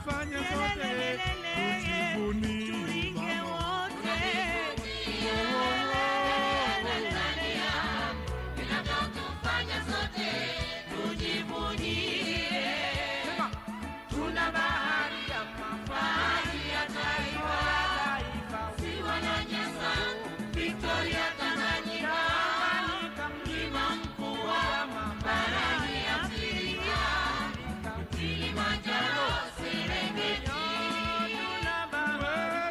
tufanye sote tujivunie wote. Tanzania inatufanya sote tujivunie. Tuna bahari ya mafahari ya taifa, ziwa na nyasa, Victoria Tanganyika, mlima mkubwa barani Afrika, Kilimanjaro, Serengeti.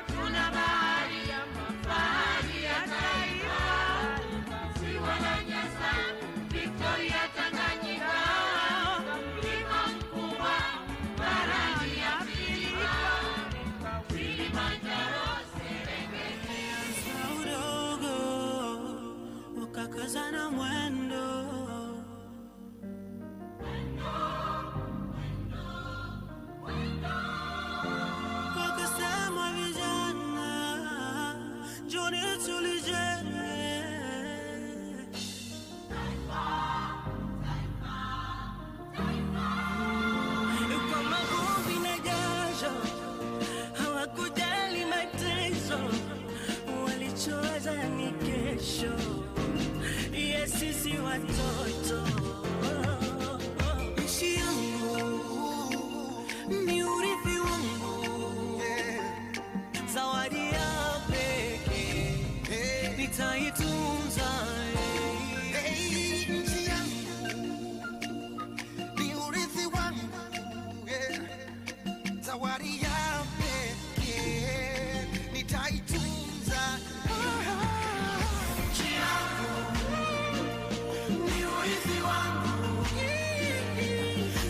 Tuna bahari ya mafahari ya taifa, ziwa na nyasa, Victoria Tanganyika, mlima mkubwa barani Afrika, Kilimanjaro, Serengeti. Udogo ukakazana mwendo, wakasema vijana njoni tulijenge. Kwa magumu na jasho hawakujali mateso, walichoweza ni kesho ya sisi watoto. Nchi yangu ni urithi wangu, zawadi ya pekee nitaitunza. Nchi yangu ni urithi wangu, zawadi ya pekee nitaitunza. Nchi yangu ni urithi wangu,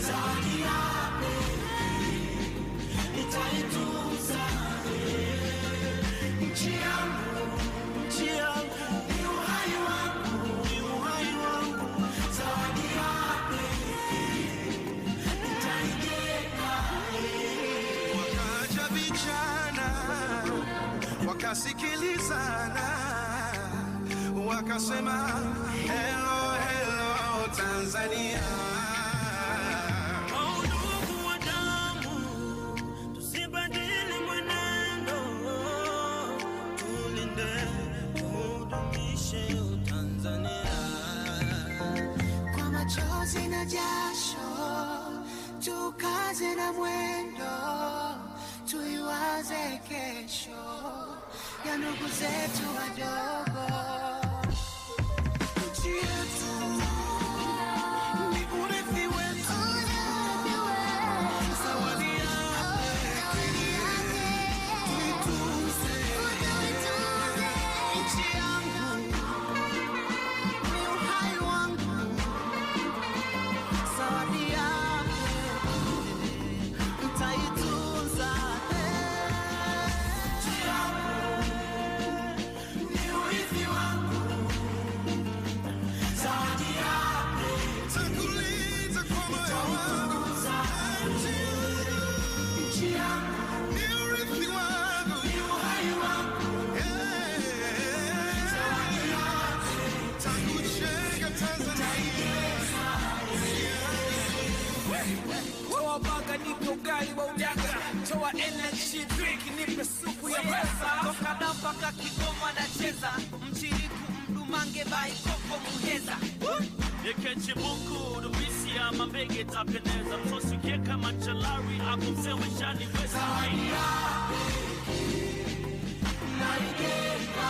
zawadi ya pekee nitaitunza. Nchi yangu ni uhai wangu, zawadi ya pekee nitaijenga. Wakaja vijana wakasikilizana, wakasema hello hello Tanzania. Ndugu wa damu, tusibadili mwenendo, tulinde tudumishe Tanzania. Kwa machozi na jasho tukaze na mwendo, tuiwaze kesho ya ndugu zetu wadogo. Nchi yetu ni urithi wetu, zawadi ya pekee tuitunze. Nchi yangu ni uhai wangu, zawadi ya pekee nitaitunza. Nchi yangu ni urithi wangu, zawadi ya pekee nitakulinda kwa moyo wangu. Nchi yangu ni urithi wangu, ni uhai wangu, zawadi ya pekee nitakujenga Tanzania. Toa baga nipe ugali wa udaga, toa energy drink nipe supu ya pesa. Toka Dapaka Kigoma nacheza, mchiriku mdumange bai koko muheza. Yekeche buku dubisi ya mambege tapendeza, msosi keka machalari akumsewe shani wesa. Zawadi ya pekee naijenga.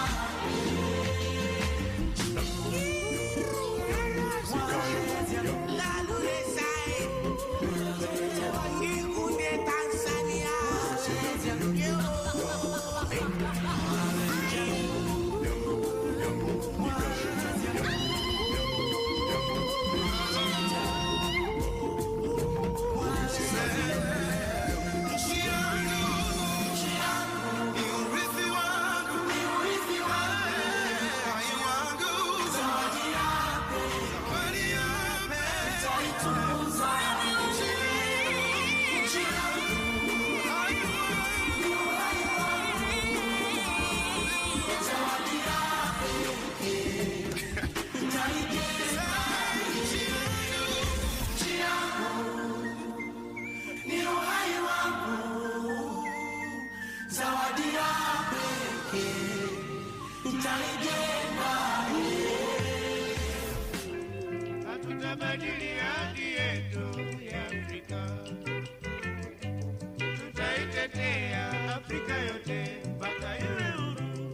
Nchi yangu Hatutabadili hali yetu ya Afrika, tutaitetea Afrika yote mpaka iwe huru.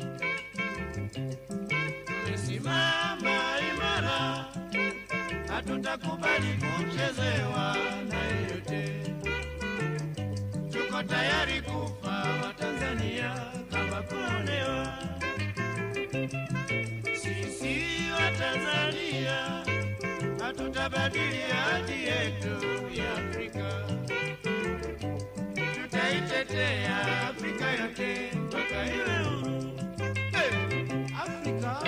Tumesimama imara, hatutakubali kuchezewa na yeyote. Tuko tayari kufa wa Tanzania kama kuonewa. Sisi wa Tanzania hatutabadili hadi yetu ya Afrika, tutaitetea Afrika yote mpaka iwe huru. Afrika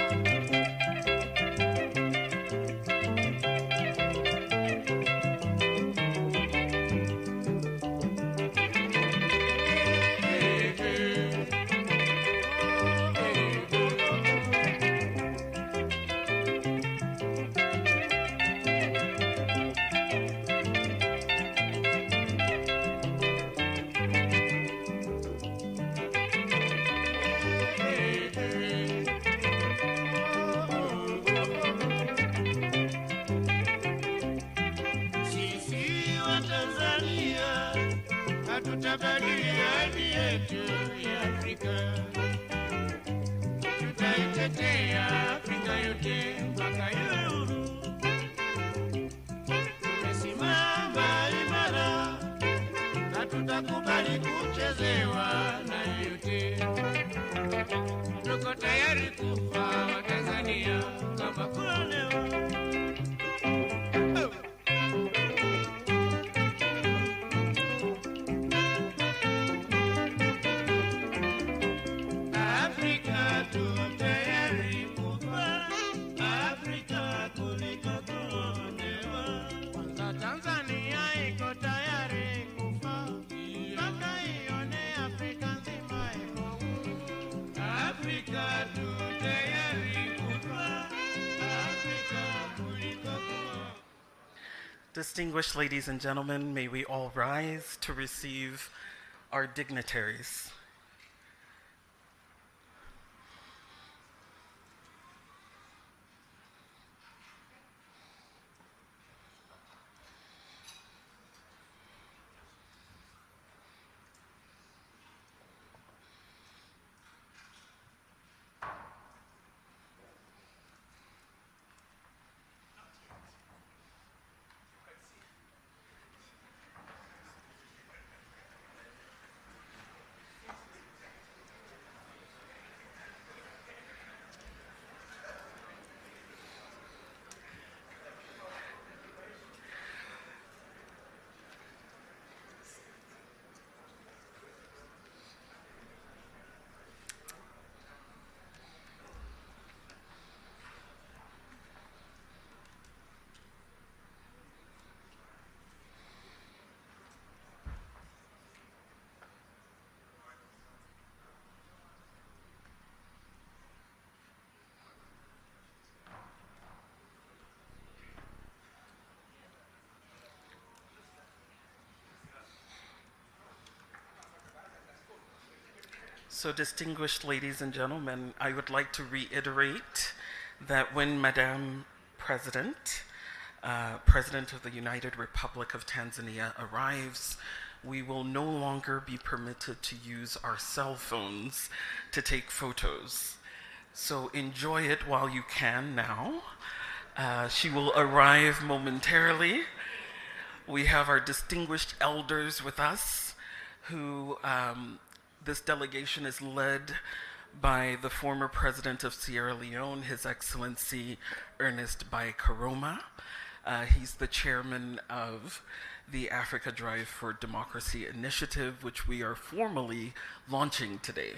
hatutabadili hadi yetu ya Afrika, tutaitetea Afrika yote mpaka iwe huru. Tumesimama imara, hatutakubali kuchezewa na yeyote. Tuko tayari kufa wa Tanzania kama kuonewa. Distinguished ladies and gentlemen, may we all rise to receive our dignitaries. So, distinguished ladies and gentlemen, I would like to reiterate that when Madam President, President of the United Republic of Tanzania arrives, we will no longer be permitted to use our cell phones to take photos. So enjoy it while you can now. She will arrive momentarily. We have our distinguished elders with us who this delegation is led by the former president of Sierra Leone, His Excellency Ernest Bai Koroma. He's the chairman of the Africa Drive for Democracy initiative, which we are formally launching today.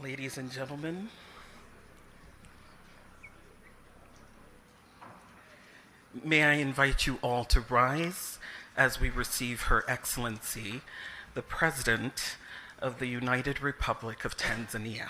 Ladies and gentlemen, may I invite you all to rise as we receive Her Excellency, the President of the United Republic of Tanzania.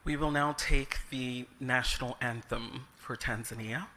We will now take the national anthem for Tanzania.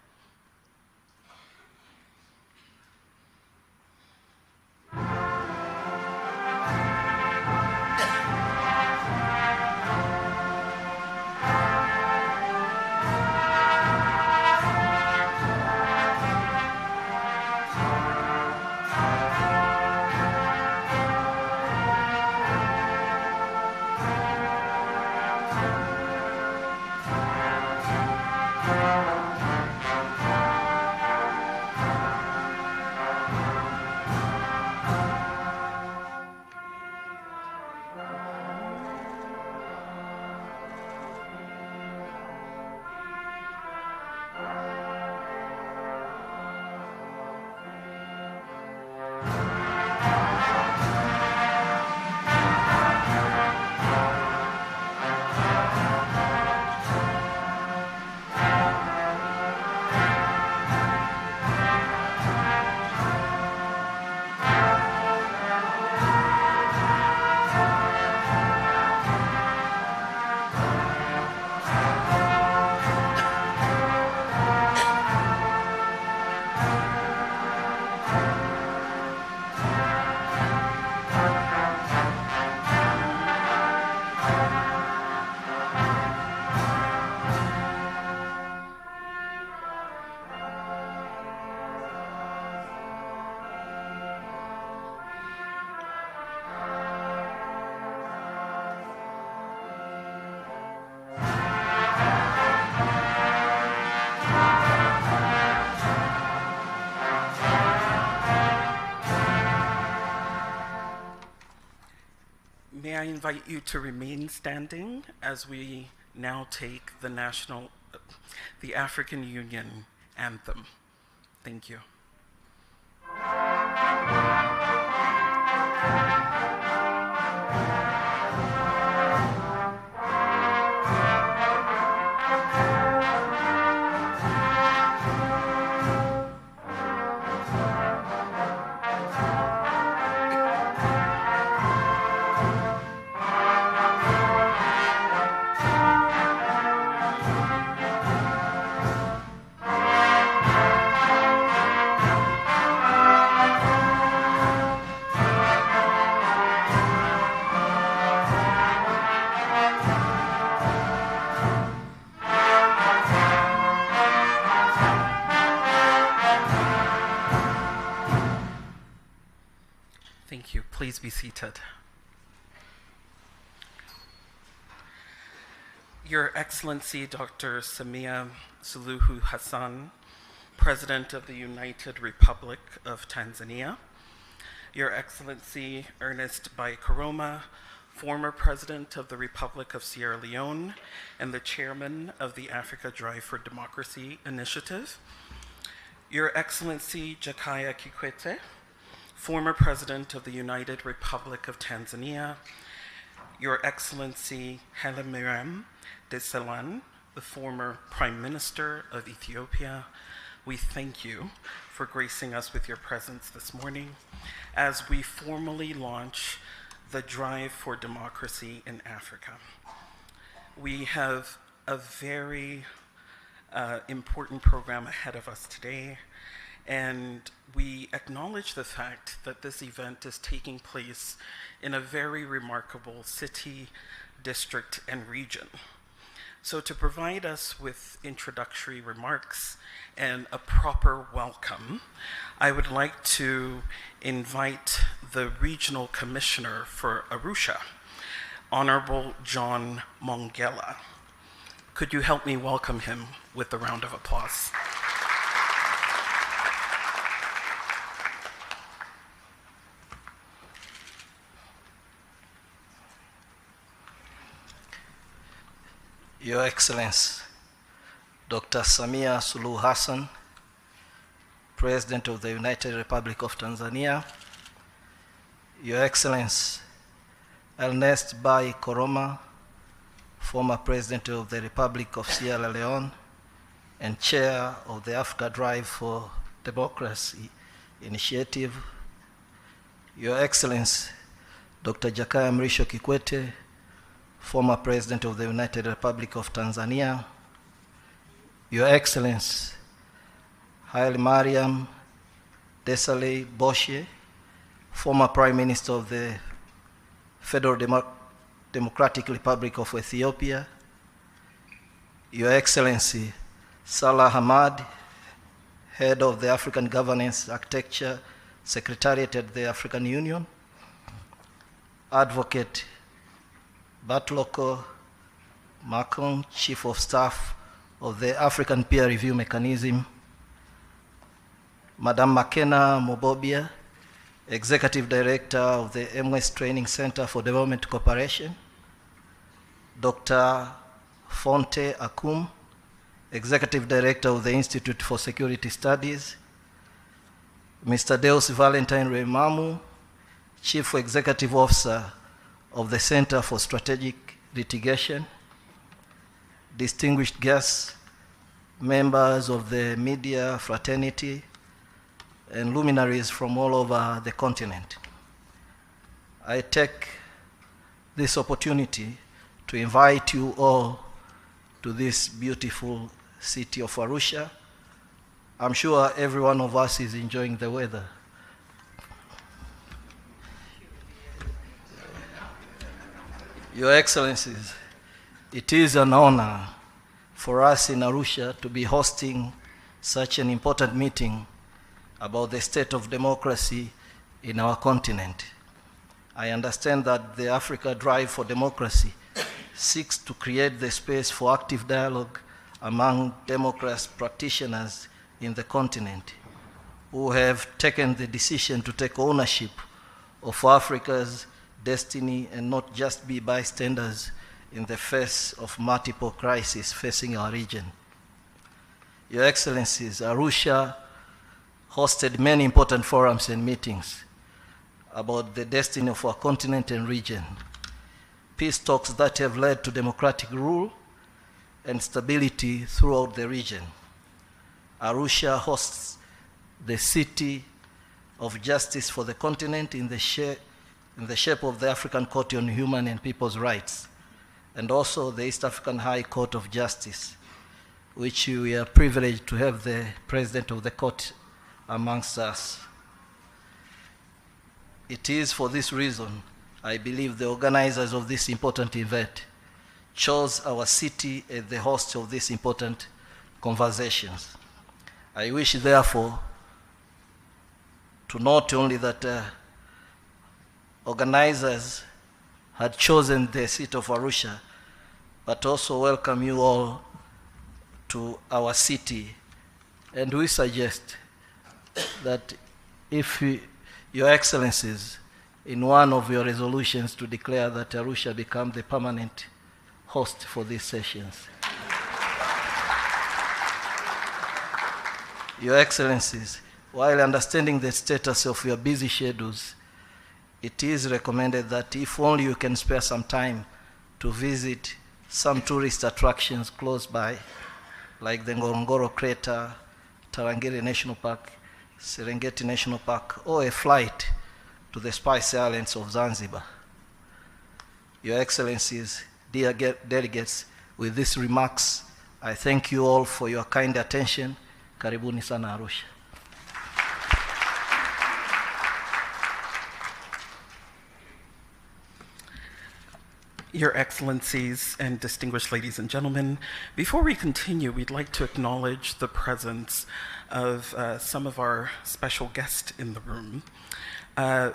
May I invite you to remain standing as we now take the African Union anthem. Thank you. Thank you. Please be seated. Your Excellency, Dr. Samia Suluhu Hassan, President of the United Republic of Tanzania. Your Excellency, Ernest Bai Koroma, former President of the Republic of Sierra Leone and the Chairman of the Africa Drive for Democracy Initiative. Your Excellency, Jakaya Kikwete, former President of the United Republic of Tanzania. Your Excellency Hailemariam Desalegn, the former Prime Minister of Ethiopia, we thank you for gracing us with your presence this morning as we formally launch the Drive for Democracy in Africa. We have a very important program ahead of us today, and we acknowledge the fact that this event is taking place in a very remarkable city, district, and region. So to provide us with introductory remarks and a proper welcome, I would like to invite the Regional Commissioner for Arusha, Honorable John Mongella. Could you help me welcome him with a round of applause? Your Excellency, Dr. Samia Suluhu Hassan, President of the United Republic of Tanzania, Your Excellency, Ernest Bai Koroma, former President of the Republic of Sierra Leone and Chair of the Africa Drive for Democracy Initiative, Your Excellency, Dr. Jakaya Mrisho Kikwete, former President of the United Republic of Tanzania, Your Excellency, Haile Mariam Desalegn Boshe, former Prime Minister of the Federal Democratic Republic of Ethiopia, Your Excellency, Salah Hamad, Head of the African Governance Architecture Secretariat at the African Union, Advocate Batloko Macron, Chief of Staff of the African Peer Review Mechanism, Madam Makena Mobobia, Executive Director of the MS Training Center for Development Cooperation, Dr. Fonte Akum, Executive Director of the Institute for Security Studies, Mr. Deus Valentine Remamu, Chief Executive Officer of the Center for Strategic Litigation, distinguished guests, members of the media fraternity, and luminaries from all over the continent. I take this opportunity to invite you all to this beautiful city of Arusha. I'm sure every one of us is enjoying the weather. Your Excellencies, it is an honor for us in Arusha to be hosting such an important meeting about the state of democracy in our continent. I understand that the Africa Drive for Democracy seeks to create the space for active dialogue among democracy practitioners in the continent who have taken the decision to take ownership of Africa's destiny and not just be bystanders in the face of multiple crises facing our region. Your Excellencies, Arusha hosted many important forums and meetings about the destiny of our continent and region, peace talks that have led to democratic rule and stability throughout the region. Arusha hosts the city of justice for the continent in the shape of the African Court on Human and People's Rights, and also the East African High Court of Justice, which we are privileged to have the President of the Court amongst us. It is for this reason, I believe, the organizers of this important event chose our city as the host of these important conversations. I wish, therefore, to note only that organizers had chosen the city of Arusha, but also welcome you all to our city. And we suggest that if Your Excellencies, in one of your resolutions, to declare that Arusha become the permanent host for these sessions. Your Excellencies, while understanding the status of your busy schedules, it is recommended that if only you can spare some time to visit some tourist attractions close by, like the Ngorongoro Crater, Tarangire National Park, Serengeti National Park, or a flight to the Spice Islands of Zanzibar. Your Excellencies, dear delegates, with these remarks, I thank you all for your kind attention. Karibuni sana Arusha. Your Excellencies and distinguished ladies and gentlemen, before we continue, we'd like to acknowledge the presence of some of our special guests in the room.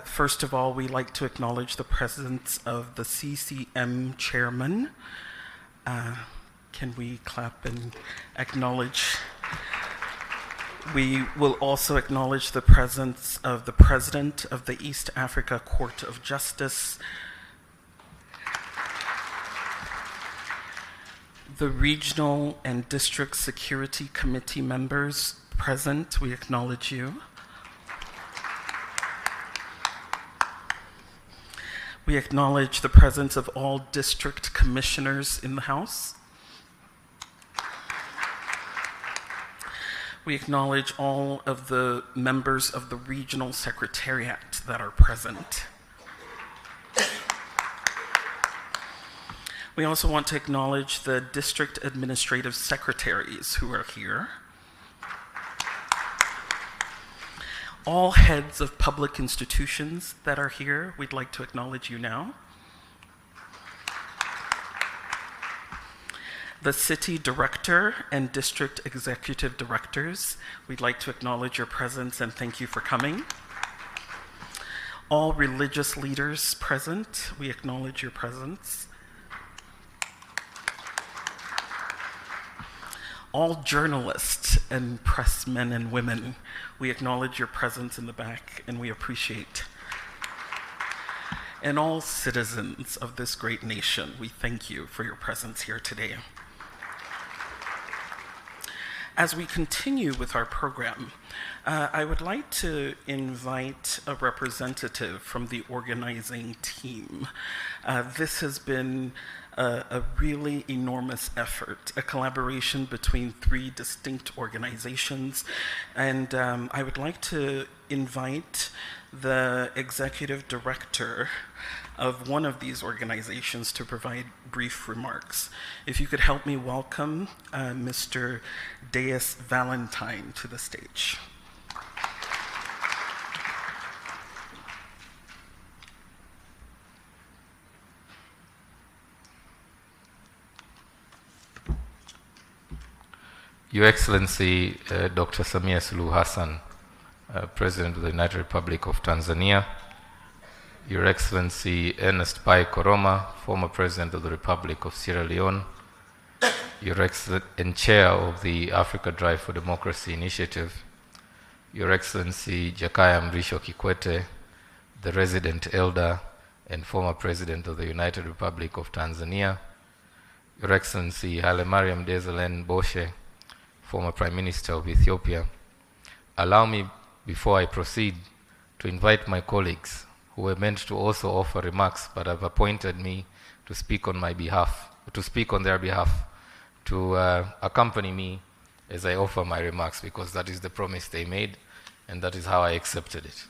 First of all, we'd like to acknowledge the presence of the CCM chairman. Can we clap and acknowledge? We will also acknowledge the presence of the president of the East Africa Court of Justice, the regional and district security committee members present. We acknowledge you. We acknowledge the presence of all district commissioners in the House. We acknowledge all of the members of the regional secretariat that are present. We also want to acknowledge the district administrative secretaries who are here. All heads of public institutions that are here, we'd like to acknowledge you now. The city director and district executive directors, we'd like to acknowledge your presence and thank you for coming. All religious leaders present, we acknowledge your presence. All journalists and press men and women, we acknowledge your presence in the back and we appreciate. And all citizens of this great nation, we thank you for your presence here today. As we continue with our program, I would like to invite a representative from the organizing team. This has been a really enormous effort, a collaboration between 3 distinct organizations. And I would like to invite the executive director of one of these organizations to provide brief remarks. If you could help me welcome Mr. Deus Valentine to the stage. Your Excellency, Dr. Samia Suluhu Hassan, President of the United Republic of Tanzania, Your Excellency Ernest Bai Koroma, former President of the Republic of Sierra Leone, Your Excellency and Chair of the Africa Drive for Democracy Initiative, Your Excellency Jakaya Mrisho Kikwete, the Resident Elder and former President of the United Republic of Tanzania, Your Excellency Haile Mariam Desalegn Boshe, former Prime Minister of Ethiopia. Allow me, before I proceed, to invite my colleagues who were meant to also offer remarks but have appointed me to speak on my behalf, to speak on their behalf, to accompany me as I offer my remarks, because that is the promise they made and that is how I accepted it.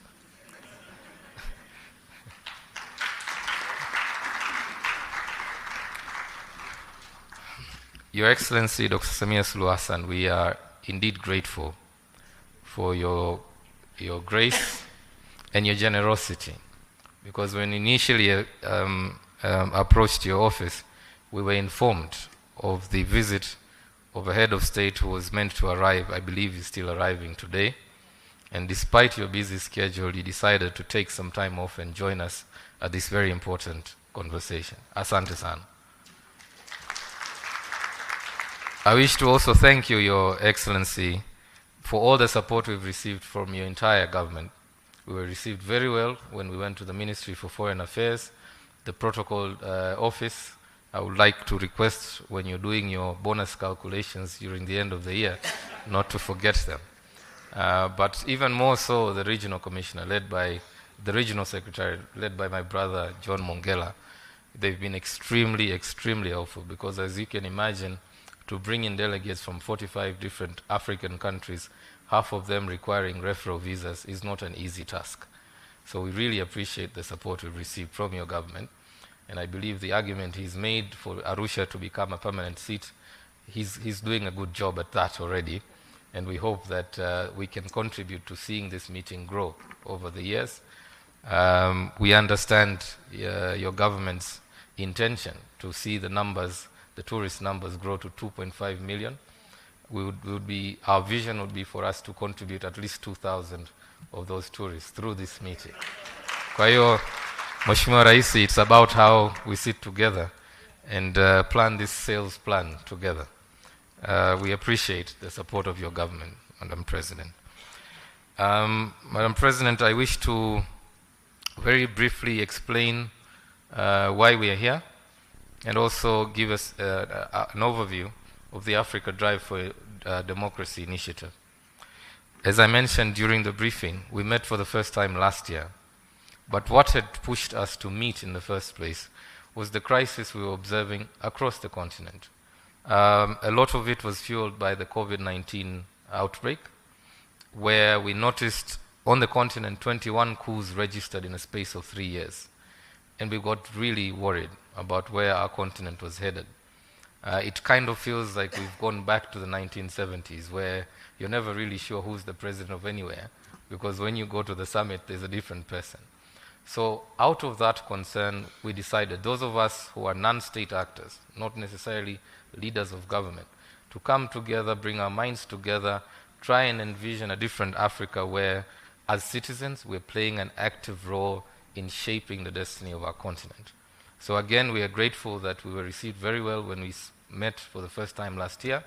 Your Excellency, Dr. Samia Suluhu Hassan, we are indeed grateful for your grace and your generosity, because when initially approached your office, we were informed of the visit of a head of state who was meant to arrive, I believe is still arriving today, and despite your busy schedule, you decided to take some time off and join us at this very important conversation. Asante sana. I wish to also thank you, Your Excellency, for all the support we've received from your entire government. We were received very well when we went to the Ministry for Foreign Affairs, the protocol office. I would like to request, when you're doing your bonus calculations during the end of the year, not to forget them. But even more so, the regional commissioner, led by the regional secretary, led by my brother, John Mongela. They've been extremely, extremely helpful, because as you can imagine, to bring in delegates from 45 different African countries, half of them requiring referral visas, is not an easy task. So we really appreciate the support we've received from your government. And I believe the argument he's made for Arusha to become a permanent seat, he's doing a good job at that already. And we hope that we can contribute to seeing this meeting grow over the years. We understand your government's intention to see the numbers, the tourist numbers grow to 2.5 million. Our vision would be for us to contribute at least 2,000 of those tourists through this meeting. Kwa hiyo, Mheshimiwa Rais, it's about how we sit together and plan this sales plan together. We appreciate the support of your government, Madam President. Madam President, I wish to very briefly explain why we are here and also give us an overview of the Africa Drive for Democracy initiative. As I mentioned during the briefing, we met for the first time last year. But what had pushed us to meet in the first place was the crisis we were observing across the continent. A lot of it was fueled by the COVID-19 outbreak, where we noticed on the continent 21 coups registered in a space of 3 years. And we got really worried about where our continent was headed. It kind of feels like we've gone back to the 1970s, where you're never really sure who's the president of anywhere, because when you go to the summit, there's a different person. So out of that concern, we decided, those of us who are non-state actors, not necessarily leaders of government, to come together, bring our minds together, try and envision a different Africa where, as citizens, we're playing an active role in shaping the destiny of our continent. So again, we are grateful that we were received very well when we met for the first time last year,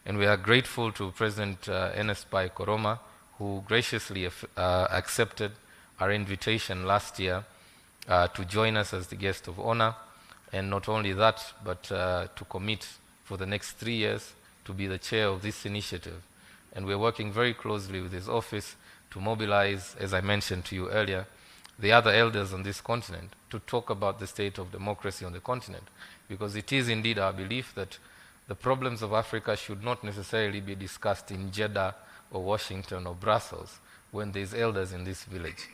and we are grateful to President Ernest Bai Koroma, who graciously accepted our invitation last year to join us as the guest of honor, and not only that, but to commit for the next 3 years to be the chair of this initiative. And we're working very closely with his office to mobilize, as I mentioned to you earlier, the other elders on this continent to talk about the state of democracy on the continent, because it is indeed our belief that the problems of Africa should not necessarily be discussed in Jeddah or Washington or Brussels when there's elders in this village.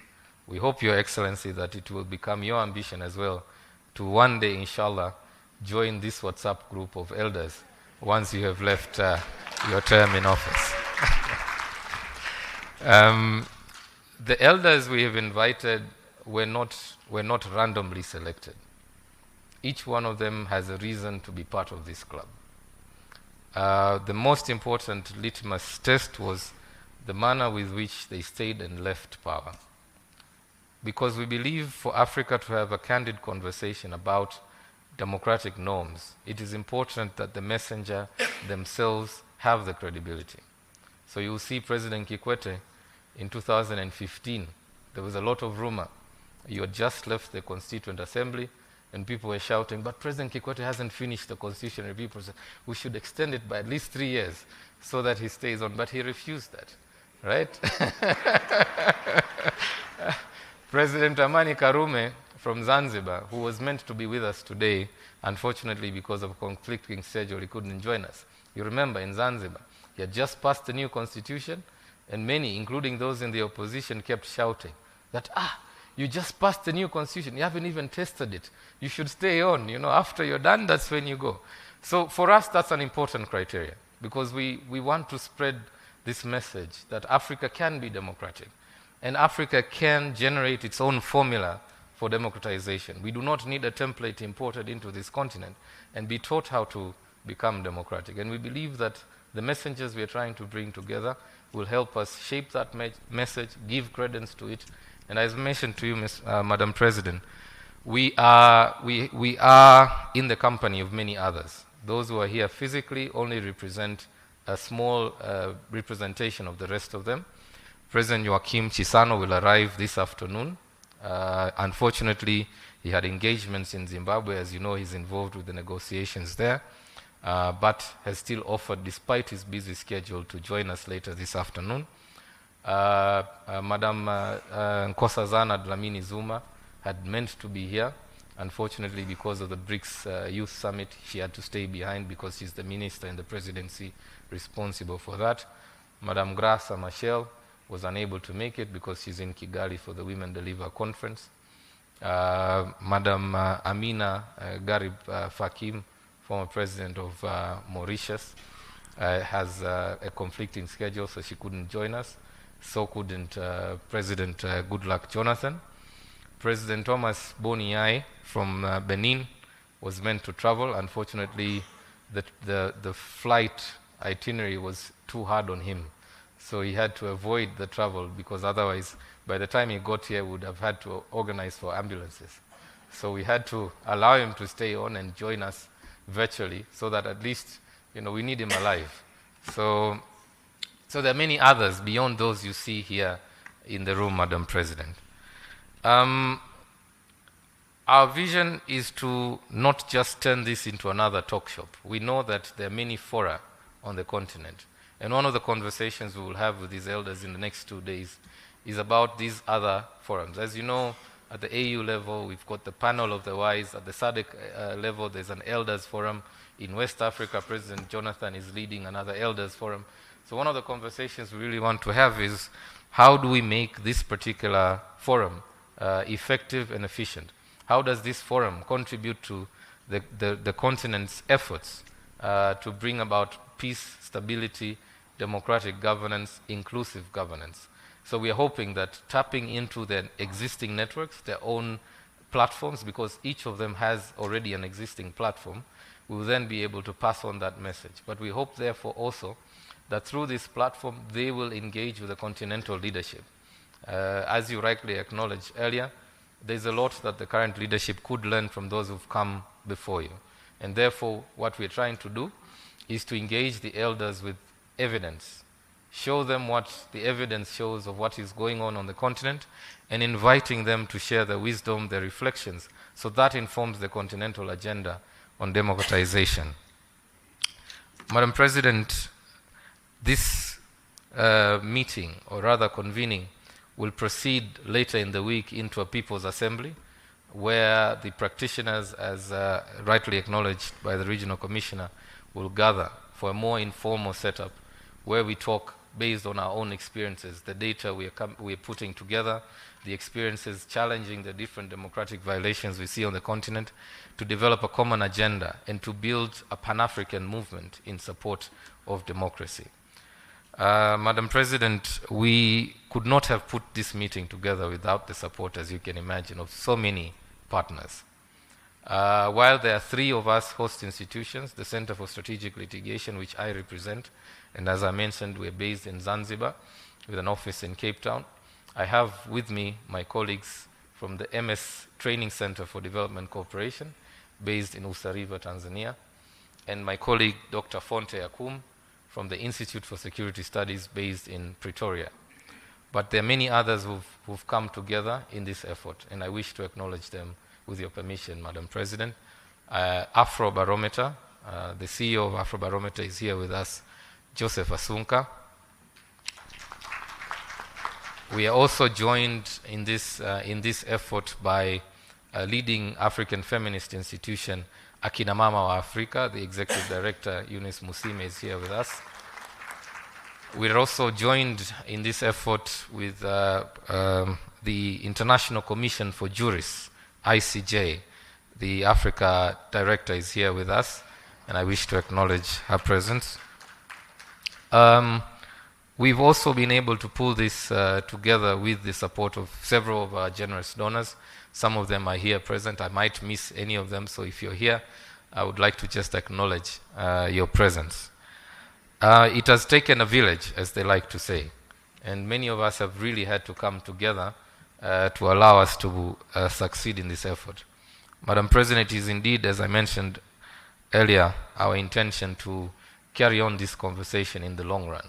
We hope, Your Excellency, that it will become your ambition as well to one day, inshallah, join this WhatsApp group of elders once you have left your term in office. The elders we have invited were not randomly selected. Each one of them has a reason to be part of this club. The most important litmus test was the manner with which they stayed and left power. Because we believe for Africa to have a candid conversation about democratic norms, it is important that the messenger themselves have the credibility. So you'll see President Kikwete in 2015, there was a lot of rumor. You had just left the Constituent Assembly and people were shouting, but President Kikwete hasn't finished the Constitution review process. We should extend it by at least 3 years so that he stays on. But he refused that, right? President Amani Karume from Zanzibar, who was meant to be with us today, unfortunately because of a conflicting schedule, he couldn't join us. You remember in Zanzibar, he had just passed the new constitution, and many, including those in the opposition, kept shouting that, you just passed the new constitution, you haven't even tested it. You should stay on, after you're done, that's when you go. So for us, that's an important criteria, because we want to spread this message that Africa can be democratic, and Africa can generate its own formula for democratization. We do not need a template imported into this continent and be taught how to become democratic. And we believe that the messengers we are trying to bring together will help us shape that message, give credence to it. And as mentioned to you, Madam President, we are in the company of many others. Those who are here physically only represent a small representation of the rest of them. President Joachim Chissano will arrive this afternoon. Unfortunately, he had engagements in Zimbabwe. As you know, he's involved with the negotiations there, but has still offered, despite his busy schedule, to join us later this afternoon. Madam Nkosazana Dlamini Zuma had meant to be here. Unfortunately, because of the BRICS Youth Summit, she had to stay behind because she's the minister in the presidency responsible for that. Madam Graça Machel was unable to make it because she's in Kigali for the Women Deliver Conference. Madam Amina Garib Fakim, former president of Mauritius, has a conflicting schedule, so she couldn't join us. So couldn't President Goodluck Jonathan. President Thomas Boniai from Benin was meant to travel. Unfortunately, the flight itinerary was too hard on him. So he had to avoid the travel, because otherwise, by the time he got here, we would have had to organize for ambulances. So we had to allow him to stay on and join us virtually, so that at least, we need him alive. So there are many others beyond those you see here in the room, Madam President. Our vision is to not just turn this into another talk shop. We know that there are many fora on the continent. And one of the conversations we will have with these elders in the next 2 days is about these other forums. As you know, at the AU level, we've got the panel of the wise. At the SADC level, there's an elders forum. In West Africa, President Jonathan is leading another elders forum. So one of the conversations we really want to have is, how do we make this particular forum effective and efficient? How does this forum contribute to the continent's efforts to bring about peace, stability, democratic governance, inclusive governance? So we are hoping that tapping into their existing networks, their own platforms, because each of them has already an existing platform, we will then be able to pass on that message. But we hope, therefore, also that through this platform, they will engage with the continental leadership. As you rightly acknowledged earlier, there's a lot that the current leadership could learn from those who've come before you. And therefore, what we're trying to do is to engage the elders with evidence, show them what the evidence shows of what is going on the continent, and inviting them to share their wisdom, their reflections, so that informs the continental agenda on democratization. Madam President, this meeting, or rather convening, will proceed later in the week into a People's Assembly, where the practitioners, as rightly acknowledged by the Regional Commissioner, will gather for a more informal setup, where we talk based on our own experiences, the data we are putting together, the experiences challenging the different democratic violations we see on the continent, to develop a common agenda and to build a Pan-African movement in support of democracy. Madam President, we could not have put this meeting together without the support, as you can imagine, of so many partners. While there are 3 of us host institutions, the Center for Strategic Litigation, which I represent, and as I mentioned, we're based in Zanzibar with an office in Cape Town. I have with me my colleagues from the MS Training Center for Development Cooperation, based in Usariva, Tanzania, and my colleague, Dr. Fonte Akum, from the Institute for Security Studies, based in Pretoria. But there are many others who've come together in this effort, and I wish to acknowledge them with your permission, Madam President. Afrobarometer, the CEO of Afrobarometer is here with us, Joseph Asunka. We are also joined in this effort by a leading African feminist institution, Akina Mama wa Afrika. The Executive Director, Eunice Musime, is here with us. We're also joined in this effort with the International Commission for Jurists, ICJ. The Africa Director is here with us, and I wish to acknowledge her presence. We've also been able to pull this together with the support of several of our generous donors. Some of them are here present. I might miss any of them, so if you're here, I would like to just acknowledge your presence. It has taken a village, as they like to say, and many of us have really had to come together to allow us to succeed in this effort. Madam President, it is indeed, as I mentioned earlier, our intention to carry on this conversation in the long run.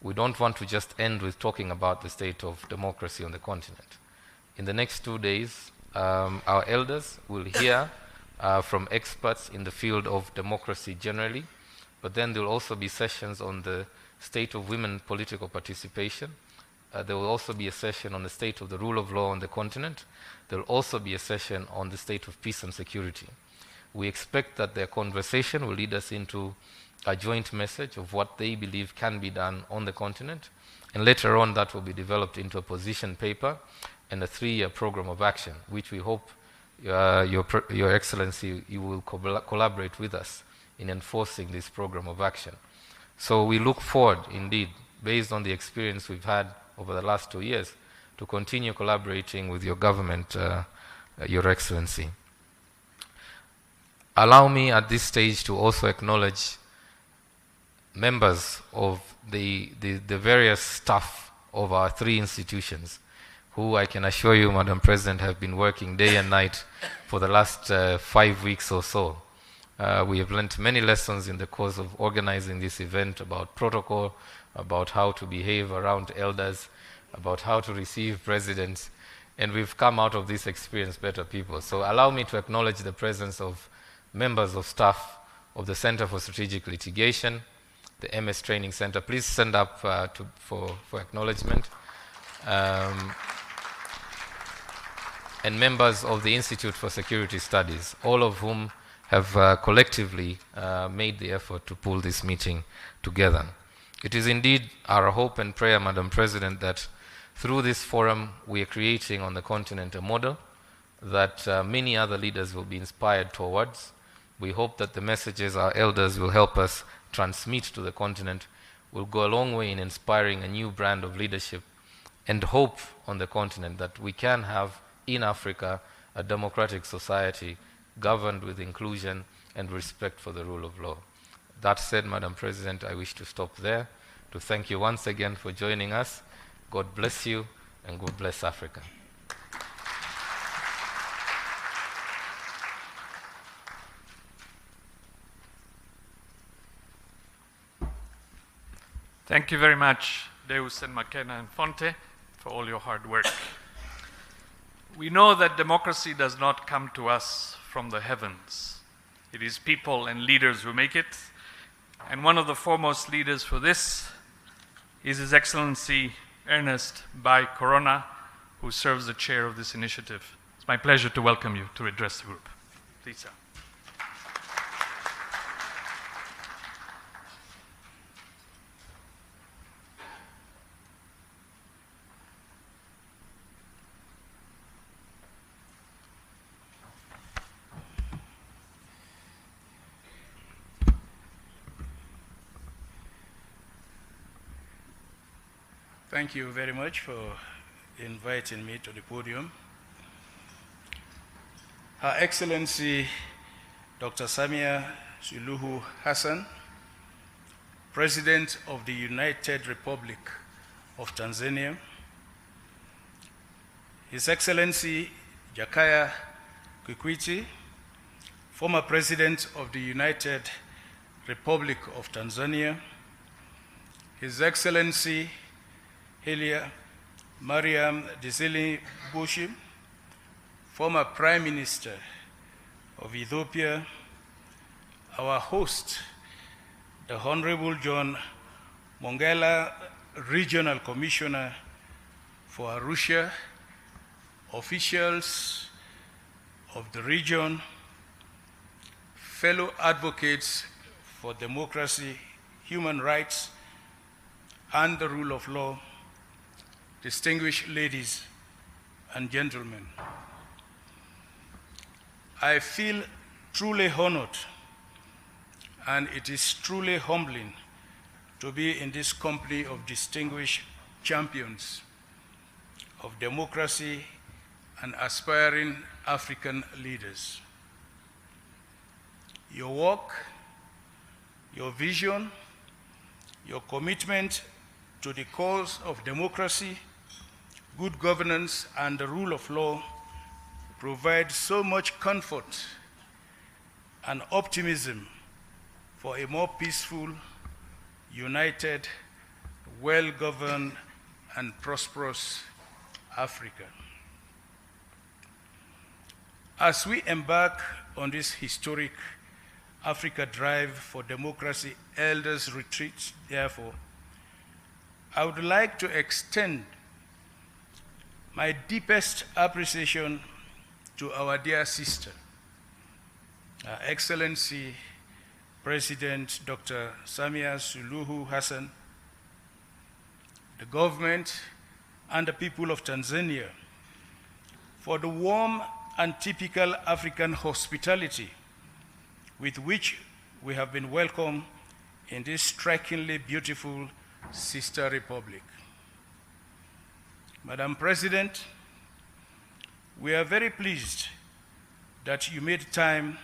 We don't want to just end with talking about the state of democracy on the continent. In the next 2 days, our elders will hear from experts in the field of democracy generally, but then there will also be sessions on the state of women political participation. There will also be a session on the state of the rule of law on the continent. There will also be a session on the state of peace and security. We expect that their conversation will lead us into a joint message of what they believe can be done on the continent, and later on that will be developed into a position paper and a 3-year program of action, which we hope Your Excellency, you will collaborate with us in enforcing this program of action. So we look forward, indeed, based on the experience we've had over the last 2 years, to continue collaborating with your government, Your Excellency. allow me at this stage to also acknowledge members of the various staff of our 3 institutions, who I can assure you, Madam President, have been working day and night for the last 5 weeks or so. We have learned many lessons in the course of organizing this event about protocol, about how to behave around elders, about how to receive presidents, and we've come out of this experience better people. So allow me to acknowledge the presence of members of staff of the Center for Strategic Litigation, the MS Training Center. Please stand up for acknowledgement. And members of the Institute for Security Studies, all of whom have collectively made the effort to pull this meeting together. It is indeed our hope and prayer, Madam President, that through this forum we are creating on the continent a model that many other leaders will be inspired towards. We hope that the messages our elders will help us transmit to the continent will go a long way in inspiring a new brand of leadership and hope on the continent that we can have in Africa a democratic society governed with inclusion and respect for the rule of law. That said, Madam President, I wish to stop there to thank you once again for joining us. God bless you and God bless Africa. Thank you very much, Deus and McKenna and Fonte, for all your hard work. We know that democracy does not come to us from the heavens. It is people and leaders who make it. And one of the foremost leaders for this is His Excellency Ernest Bai Corona, who serves the chair of this initiative. It's my pleasure to welcome you to address the group. Please, sir. Thank you very much for inviting me to the podium. Her Excellency Dr. Samia Suluhu Hassan, President of the United Republic of Tanzania, His Excellency Jakaya Kikwete, former President of the United Republic of Tanzania, His Excellency Melia Mariam Desalegn Bushi, former Prime Minister of Ethiopia, our host, the Honorable John Mongela, Regional Commissioner for Arusha, officials of the region, fellow advocates for democracy, human rights, and the rule of law, distinguished ladies and gentlemen. I feel truly honored, and it is truly humbling to be in this company of distinguished champions of democracy and aspiring African leaders. Your work, your vision, your commitment to the cause of democracy, good governance, and the rule of law provide so much comfort and optimism for a more peaceful, united, well-governed, and prosperous Africa. As we embark on this historic Africa Drive for Democracy Elders Retreat, therefore, I would like to extend my deepest appreciation to our dear sister, Her Excellency President Dr. Samia Suluhu Hassan, the government, and the people of Tanzania for the warm and typical African hospitality with which we have been welcomed in this strikingly beautiful sister republic. Madam President, we are very pleased that you made time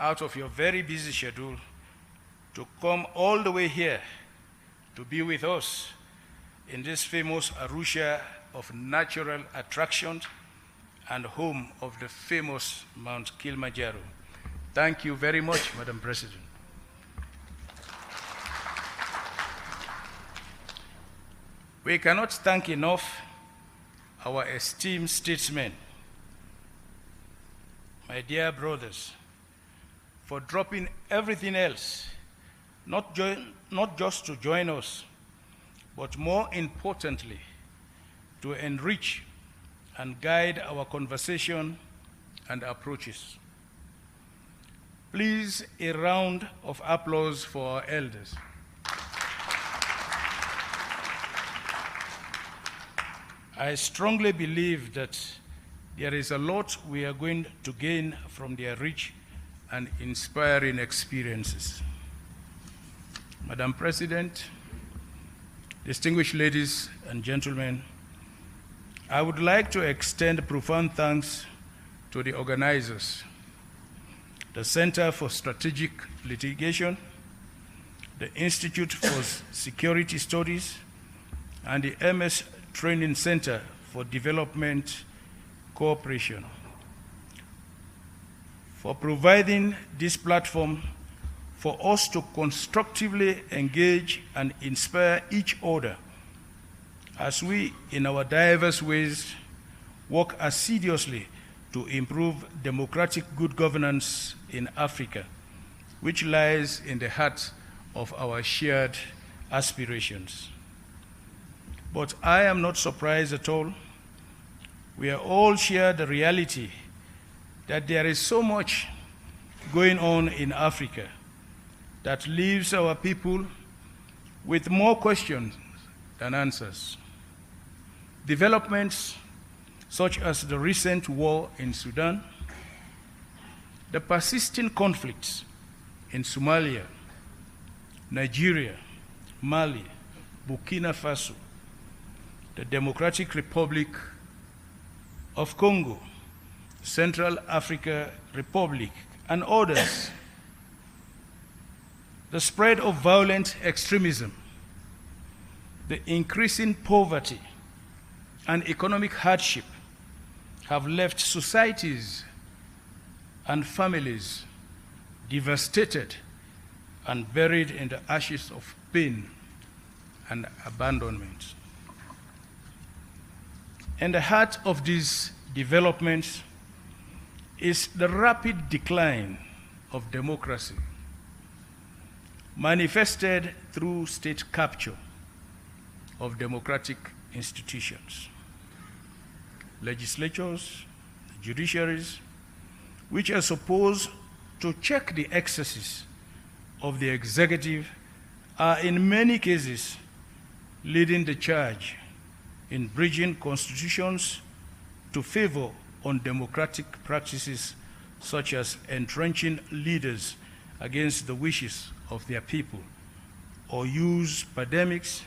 out of your very busy schedule to come all the way here to be with us in this famous Arusha of natural attractions and home of the famous Mount Kilimanjaro. Thank you very much, Madam President. We cannot thank enough our esteemed statesmen, my dear brothers, for dropping everything else, not just to join us, but more importantly, to enrich and guide our conversation and approaches. Please, a round of applause for our elders. I strongly believe that there is a lot we are going to gain from their rich and inspiring experiences. Madam President, distinguished ladies and gentlemen, I would like to extend profound thanks to the organizers, the Center for Strategic Litigation, the Institute for Security Studies, and the MS Training Center for Development Cooperation for providing this platform for us to constructively engage and inspire each other as we, in our diverse ways, work assiduously to improve democratic good governance in Africa, which lies in the heart of our shared aspirations. But I am not surprised at all. We are all share the reality that there is so much going on in Africa that leaves our people with more questions than answers. Developments such as the recent war in Sudan, the persisting conflicts in Somalia, Nigeria, Mali, Burkina Faso, the Democratic Republic of Congo, Central Africa Republic, and others. The spread of violent extremism, the increasing poverty, and economic hardship have left societies and families devastated and buried in the ashes of pain and abandonment. In the heart of these developments is the rapid decline of democracy, manifested through state capture of democratic institutions, legislatures, judiciaries, which are supposed to check the excesses of the executive, are in many cases leading the charge in bridging constitutions to favor undemocratic practices such as entrenching leaders against the wishes of their people, or use pandemics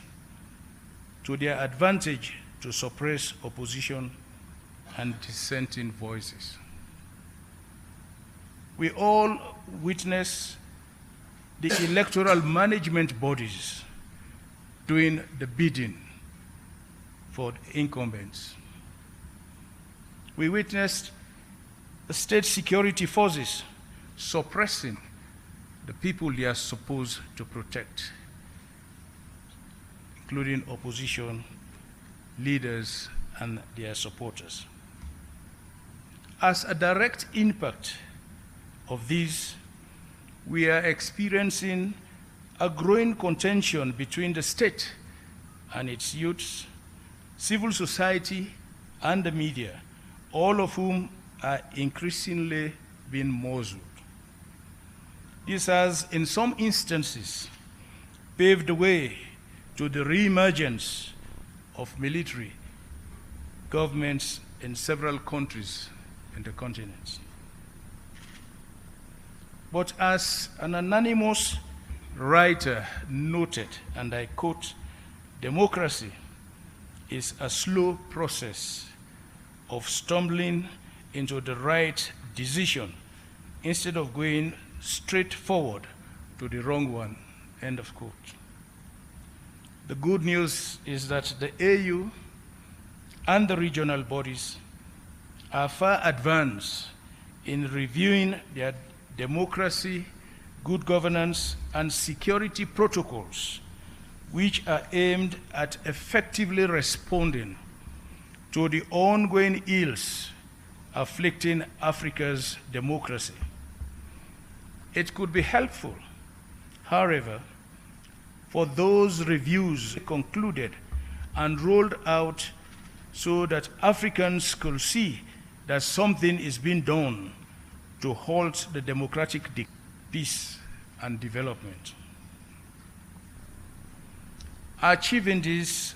to their advantage to suppress opposition and dissenting voices. We all witness the electoral management bodies doing the bidding for the incumbents. We witnessed the state security forces suppressing the people they are supposed to protect, including opposition leaders and their supporters. As a direct impact of these, we are experiencing a growing contention between the state and its youths, civil society, and the media, all of whom are increasingly being muzzled. This has, in some instances, paved the way to the reemergence of military governments in several countries in the continent. But as an anonymous writer noted, and I quote, "Democracy is a slow process of stumbling into the right decision instead of going straight forward to the wrong one, end of quote. The good news is that the AU and the regional bodies are far advanced in reviewing their democracy, good governance, and security protocols, which are aimed at effectively responding to the ongoing ills afflicting Africa's democracy. It could be helpful, however, for those reviews concluded and rolled out so that Africans could see that something is being done to halt the democratic peace and development. Achieving this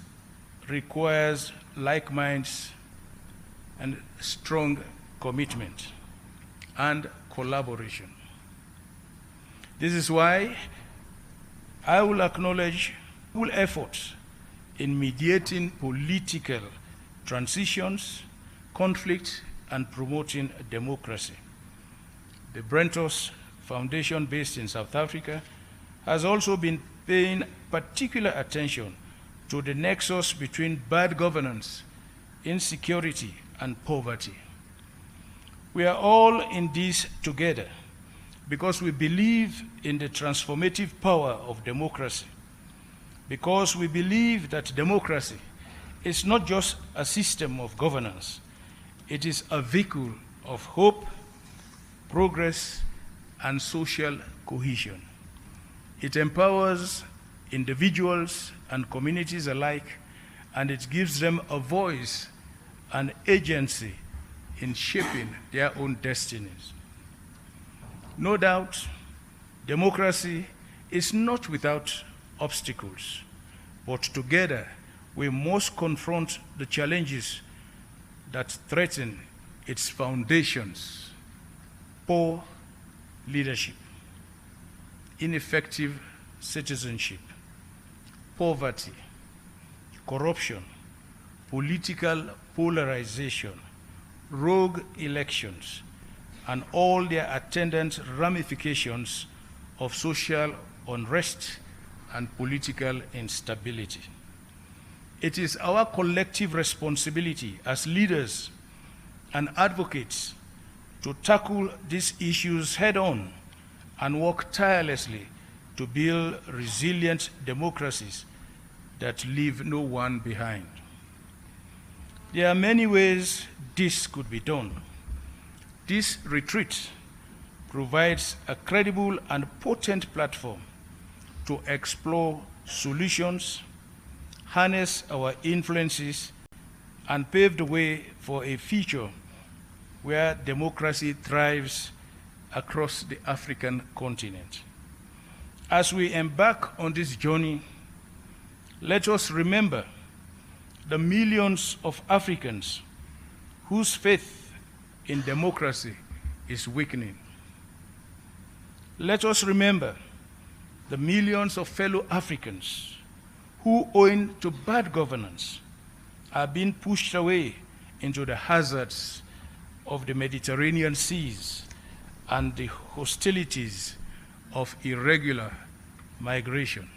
requires like minds and strong commitment and collaboration. This is why I will acknowledge full efforts in mediating political transitions, conflict, and promoting democracy. The Brentos Foundation, based in South Africa, has also been paying particular attention to the nexus between bad governance, insecurity, and poverty. We are all in this together because we believe in the transformative power of democracy, because we believe that democracy is not just a system of governance, it is a vehicle of hope, progress, and social cohesion. It empowers individuals and communities alike, and it gives them a voice and agency in shaping their own destinies. No doubt, democracy is not without obstacles, but together we must confront the challenges that threaten its foundations: poor leadership, ineffective citizenship, poverty, corruption, political polarization, rogue elections, and all their attendant ramifications of social unrest and political instability. It is our collective responsibility as leaders and advocates to tackle these issues head-on and work tirelessly to build resilient democracies that leave no one behind. There are many ways this could be done. This retreat provides a credible and potent platform to explore solutions, harness our influences, and pave the way for a future where democracy thrives across the African continent. As we embark on this journey, let us remember the millions of Africans whose faith in democracy is weakening. Let us remember the millions of fellow Africans who, owing to bad governance, are being pushed away into the hazards of the Mediterranean seas and the hostilities of irregular migration.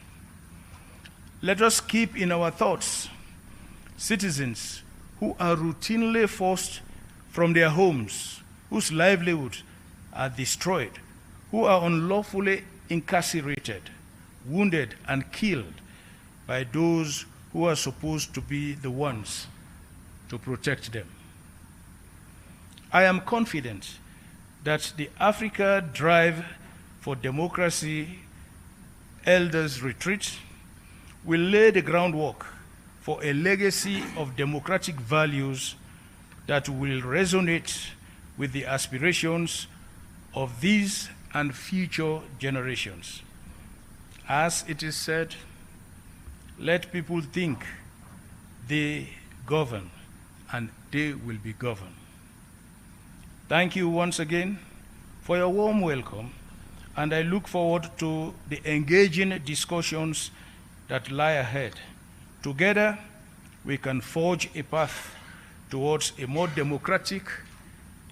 Let us keep in our thoughts citizens who are routinely forced from their homes, whose livelihoods are destroyed, who are unlawfully incarcerated, wounded, and killed by those who are supposed to be the ones to protect them. I am confident that the Africa Drive for Democracy Elders Retreat will lay the groundwork for a legacy of democratic values that will resonate with the aspirations of these and future generations. As it is said, let people think they govern and they will be governed. Thank you once again for your warm welcome, and I look forward to the engaging discussions that lie ahead. Together, we can forge a path towards a more democratic,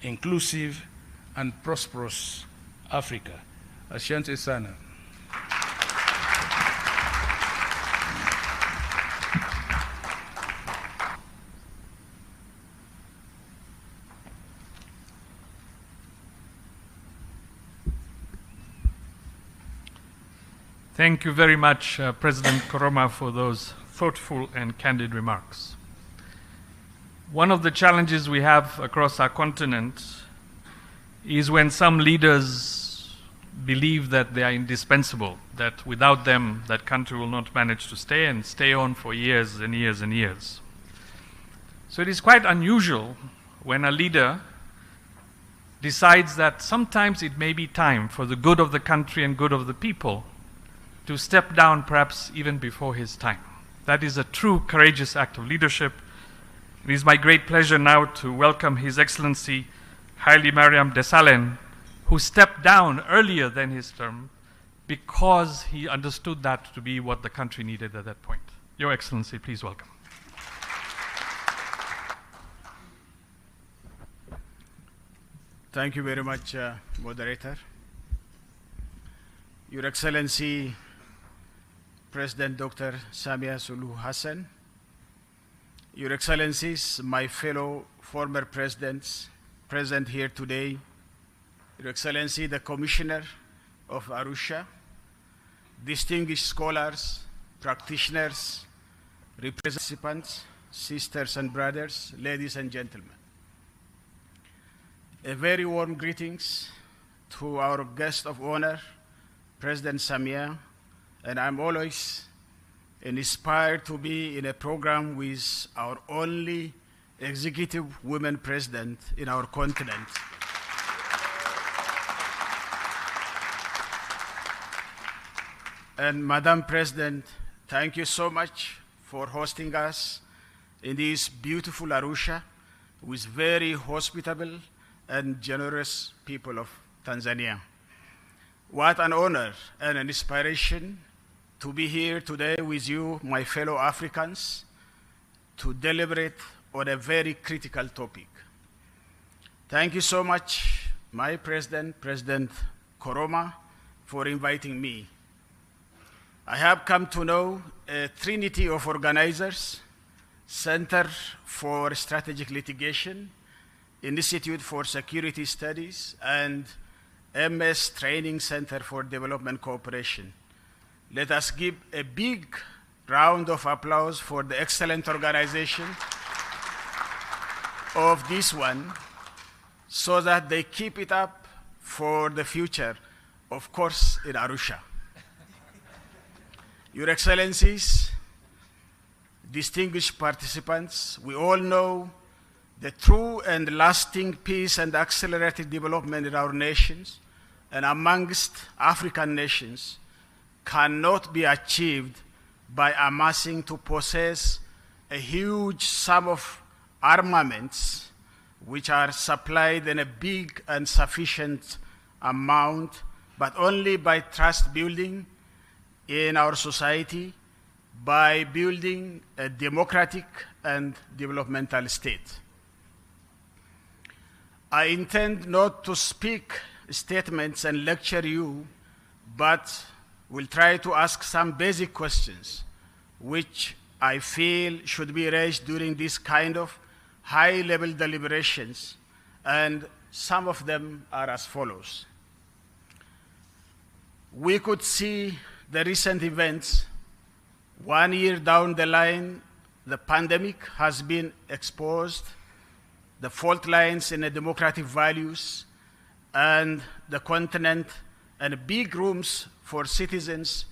inclusive, and prosperous Africa. Asante sana. Thank you very much, President Koroma, for those thoughtful and candid remarks. One of the challenges we have across our continent is when some leaders believe that they are indispensable, that without them, that country will not manage to stay and stay on for years and years and years. So it is quite unusual when a leader decides that sometimes it may be time for the good of the country and good of the people to step down perhaps even before his time. That is a true courageous act of leadership. It is my great pleasure now to welcome His Excellency Haile Mariam Desalegn, who stepped down earlier than his term because he understood that to be what the country needed at that point. Your Excellency, please welcome. Thank you very much, Moderator. Your Excellency, President Dr. Samia Suluhu Hassan, Your Excellencies, my fellow former presidents present here today, Your Excellency, the Commissioner of Arusha, distinguished scholars, practitioners, representatives, sisters and brothers, ladies and gentlemen. A very warm greetings to our guest of honor, President Samia, and I'm always inspired to be in a program with our only executive women president in our continent. And Madam President, thank you so much for hosting us in this beautiful Arusha with very hospitable and generous people of Tanzania. What an honor and an inspiration to be here today with you, my fellow Africans, to deliberate on a very critical topic. Thank you so much, my President, President Koroma, for inviting me. I have come to know a trinity of organizers: Center for Strategic Litigation, Institute for Security Studies, and MS Training Center for Development Cooperation. Let us give a big round of applause for the excellent organization of this one, so that they keep it up for the future, of course, in Arusha. Your Excellencies, distinguished participants, we all know the true and lasting peace and accelerated development in our nations and amongst African nations cannot be achieved by amassing to possess a huge sum of armaments which are supplied in a big and sufficient amount, but only by trust building in our society, by building a democratic and developmental state. I intend not to speak statements and lecture you, but will try to ask some basic questions which I feel should be raised during this kind of high-level deliberations, and some of them are as follows. We could see the recent events. 1 year down the line, the pandemic has been exposed, the fault lines in the democratic values, and the continent, and big rooms for citizens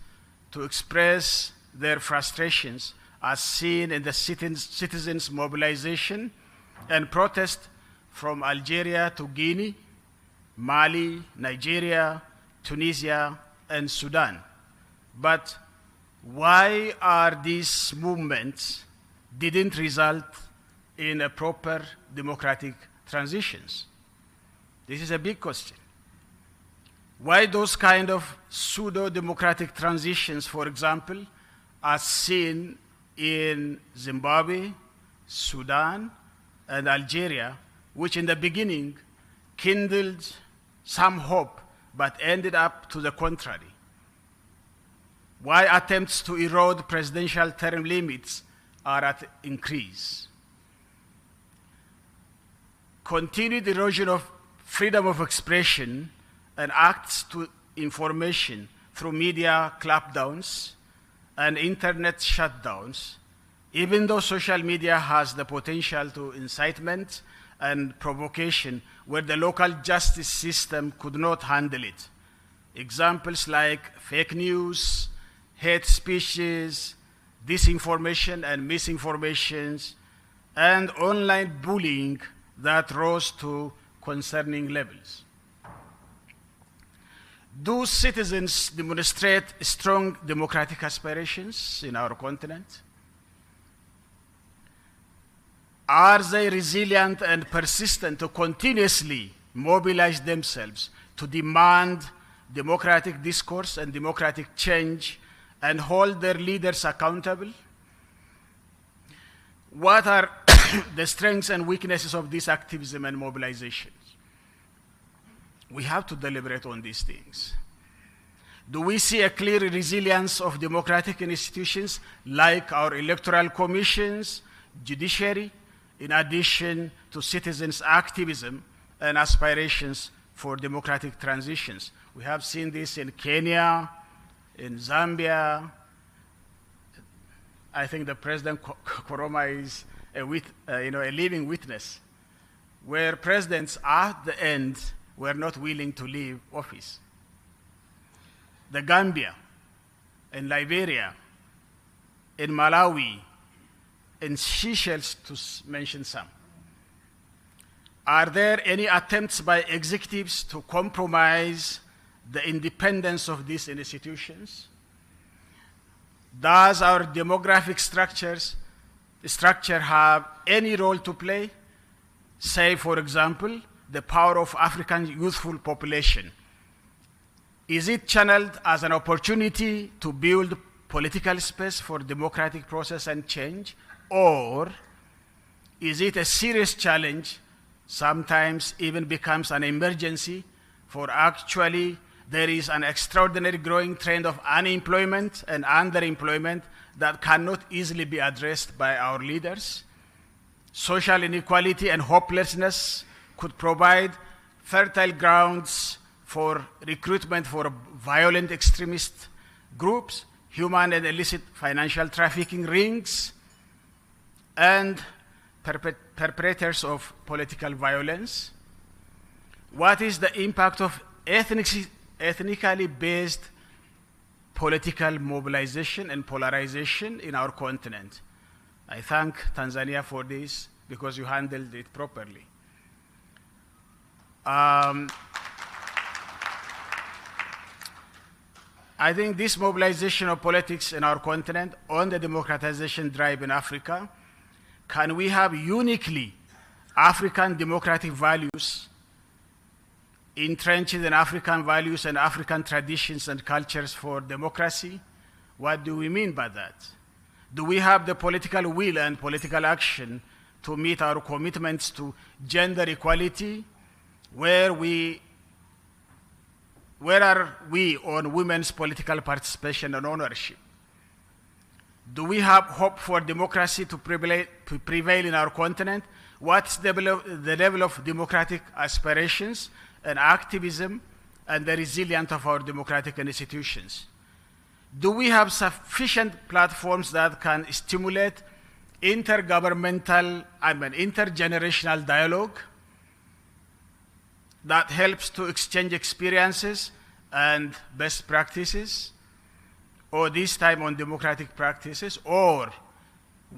to express their frustrations, as seen in the citizens' mobilization and protest from Algeria to Guinea, Mali, Nigeria, Tunisia, and Sudan. But why are these movements didn't result in a proper democratic transitions? This is a big question. Why those kind of pseudo-democratic transitions, for example, are seen in Zimbabwe, Sudan, and Algeria, which in the beginning kindled some hope but ended up to the contrary. Why attempts to erode presidential term limits are at increase. Continued erosion of freedom of expression and acts to information through media clampdowns and internet shutdowns, even though social media has the potential to incitement and provocation where the local justice system could not handle it. Examples like fake news, hate speeches, disinformation and misinformations, and online bullying that rose to concerning levels. Do citizens demonstrate strong democratic aspirations in our continent? Are they resilient and persistent to continuously mobilize themselves to demand democratic discourse and democratic change and hold their leaders accountable? What are the strengths and weaknesses of this activism and mobilization? We have to deliberate on these things. Do we see a clear resilience of democratic institutions like our electoral commissions, judiciary, in addition to citizens' activism and aspirations for democratic transitions? We have seen this in Kenya, in Zambia. I think the President Koroma is a living witness, where presidents at the end were not willing to leave office. The Gambia, in Liberia, in Malawi, in Seychelles, to mention some. Are there any attempts by executives to compromise the independence of these institutions? Does our demographic structure have any role to play? Say, for example, the power of African youthful population. Is it channeled as an opportunity to build political space for democratic process and change? Or is it a serious challenge, sometimes even becomes an emergency, for actually there is an extraordinary growing trend of unemployment and underemployment that cannot easily be addressed by our leaders? Social inequality and hopelessness could provide fertile grounds for recruitment for violent extremist groups, human and illicit financial trafficking rings, and perpetrators of political violence. What is the impact of ethnically based political mobilization and polarization in our continent? I thank Tanzania for this because you handled it properly. I think this mobilization of politics in our continent on the democratization drive in Africa, can we have uniquely African democratic values entrenched in African values and African traditions and cultures for democracy? What do we mean by that? Do we have the political will and political action to meet our commitments to gender equality? Where are we on women's political participation and ownership? Do we have hope for democracy to prevail in our continent? What's the level of democratic aspirations and activism and the resilience of our democratic institutions? Do we have sufficient platforms that can stimulate intergenerational dialogue that helps to exchange experiences and best practices, or this time on democratic practices, or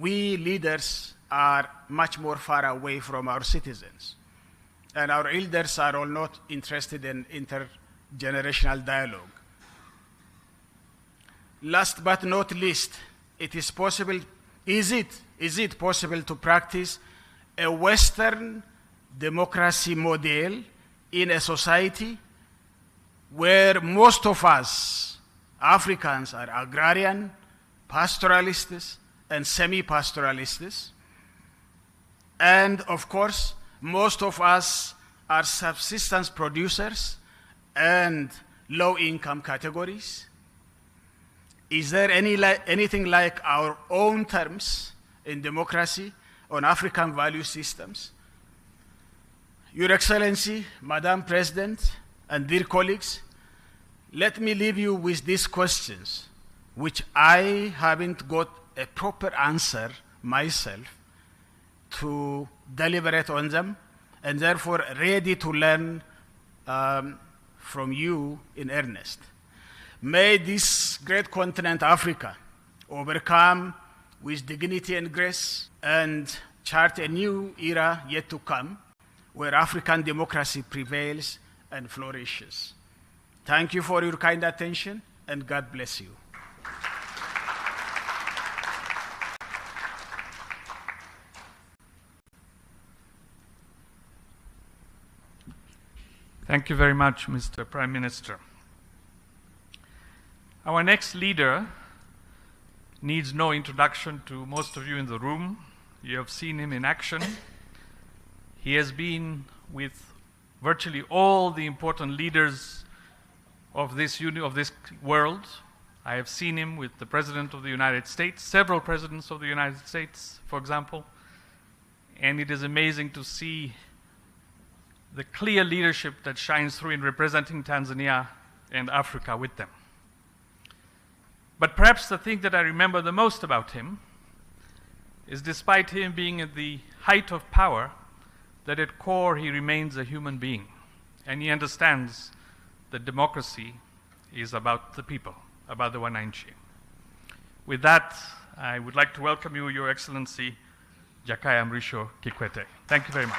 we leaders are much more far away from our citizens, and our elders are all not interested in intergenerational dialogue? Last but not least, is it possible to practice a Western democracy model in a society where most of us Africans are agrarian, pastoralists, and semi-pastoralists, and of course most of us are subsistence producers and low-income categories? Is there anything like our own terms in democracy on African value systems? Your Excellency, Madam President, and dear colleagues, let me leave you with these questions, which I haven't got a proper answer myself to deliberate on them, and therefore ready to learn from you in earnest. May this great continent, Africa, overcome with dignity and grace and chart a new era yet to come where African democracy prevails and flourishes. Thank you for your kind attention, and God bless you. Thank you very much, Mr. Prime Minister. Our next leader needs no introduction to most of you in the room. You have seen him in action. He has been with virtually all the important leaders of this world. I have seen him with the President of the United States, several presidents of the United States, for example, and it is amazing to see the clear leadership that shines through in representing Tanzania and Africa with them. But perhaps the thing that I remember the most about him is, despite him being at the height of power, that at core he remains a human being, and he understands that democracy is about the people, about the Wananchi. With that, I would like to welcome you, Your Excellency, Jakaya Mrisho Kikwete. Thank you very much.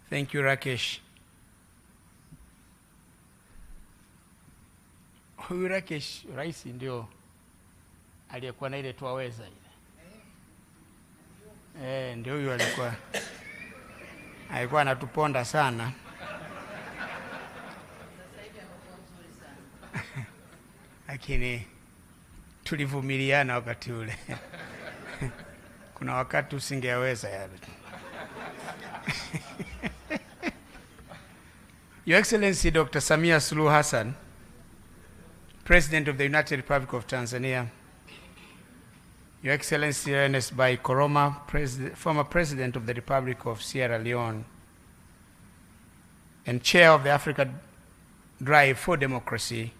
Thank you, Rakesh. Huyu Rakesh, Rais ndio aliyekuwa na ile tuwaweza ile. Ndio huyu alikuwa anatuponda sana. Lakini tulivumiliana wakati ule. Kuna wakati usingeweza yale. Your Excellency Dr. Samia Suluhu Hassan, President of the United Republic of Tanzania, Your Excellency Ernest Bai Koroma, former President of the Republic of Sierra Leone, and Chair of the Africa Drive for Democracy,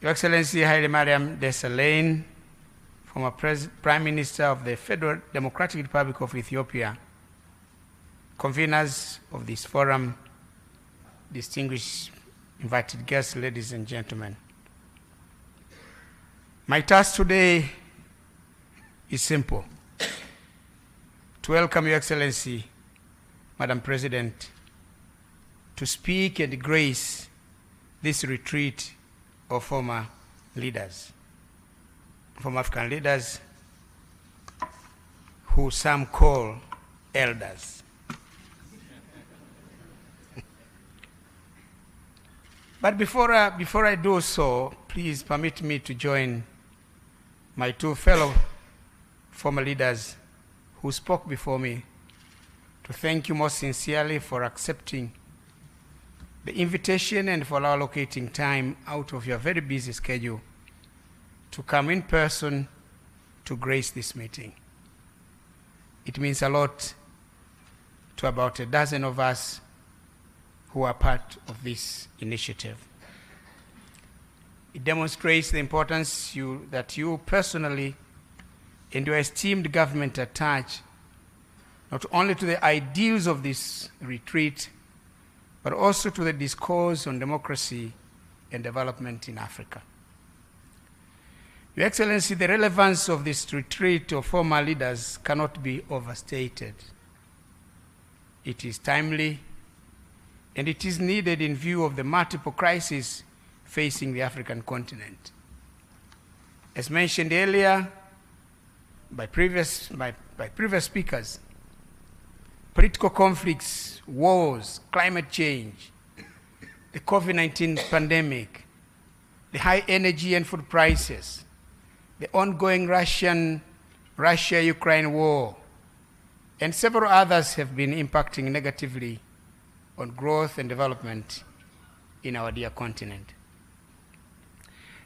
Your Excellency Haile Mariam Desalegn, former Prime Minister of the Federal Democratic Republic of Ethiopia, conveners of this forum, distinguished invited guests, ladies and gentlemen. My task today is simple: to welcome Your Excellency, Madam President, to speak and grace this retreat of former leaders, former African leaders who some call elders. But before I do so, please permit me to join my two fellow former leaders who spoke before me to thank you most sincerely for accepting the invitation and for allocating time out of your very busy schedule to come in person to grace this meeting. It means a lot to about a dozen of us who are part of this initiative. It demonstrates the importance that you personally and your esteemed government attach not only to the ideals of this retreat, but also to the discourse on democracy and development in Africa. Your Excellency, the relevance of this retreat of former leaders cannot be overstated. It is timely, and it is needed in view of the multiple crises facing the African continent. As mentioned earlier by previous speakers, political conflicts, wars, climate change, the COVID-19 pandemic, the high energy and food prices, the ongoing Russia-Ukraine war, and several others have been impacting negatively on growth and development in our dear continent.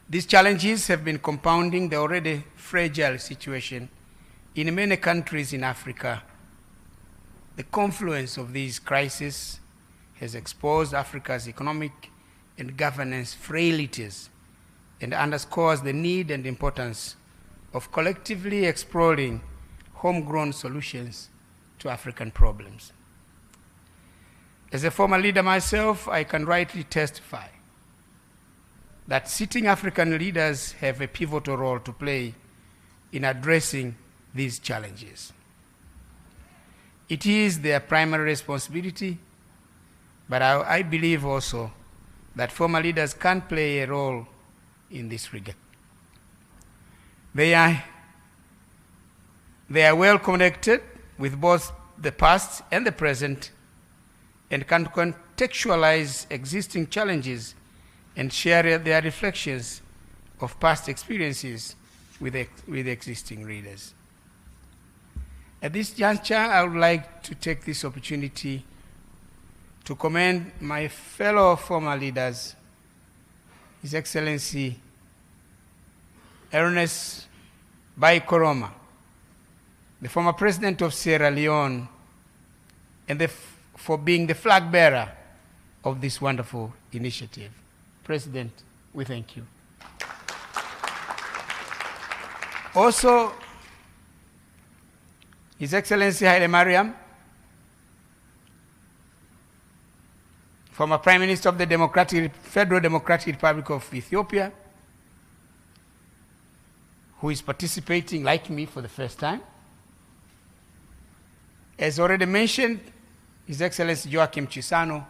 These challenges have been compounding the already fragile situation in many countries in Africa. The confluence of these crises has exposed Africa's economic and governance frailties and underscores the need and importance of collectively exploring homegrown solutions to African problems. As a former leader myself, I can rightly testify that sitting African leaders have a pivotal role to play in addressing these challenges. It is their primary responsibility, but I believe also that former leaders can play a role in this regard. They are well connected with both the past and the present and can contextualize existing challenges and share their reflections of past experiences with existing readers. At this juncture, I would like to take this opportunity to commend my fellow former leaders, His Excellency Ernest Bai Koroma, the former president of Sierra Leone, and for being the flag bearer of this wonderful initiative. President, we thank you. Also, His Excellency Haile Mariam, former Prime Minister of the Federal Democratic Republic of Ethiopia, who is participating, like me, for the first time. As already mentioned, His Excellency Joachim Chissano,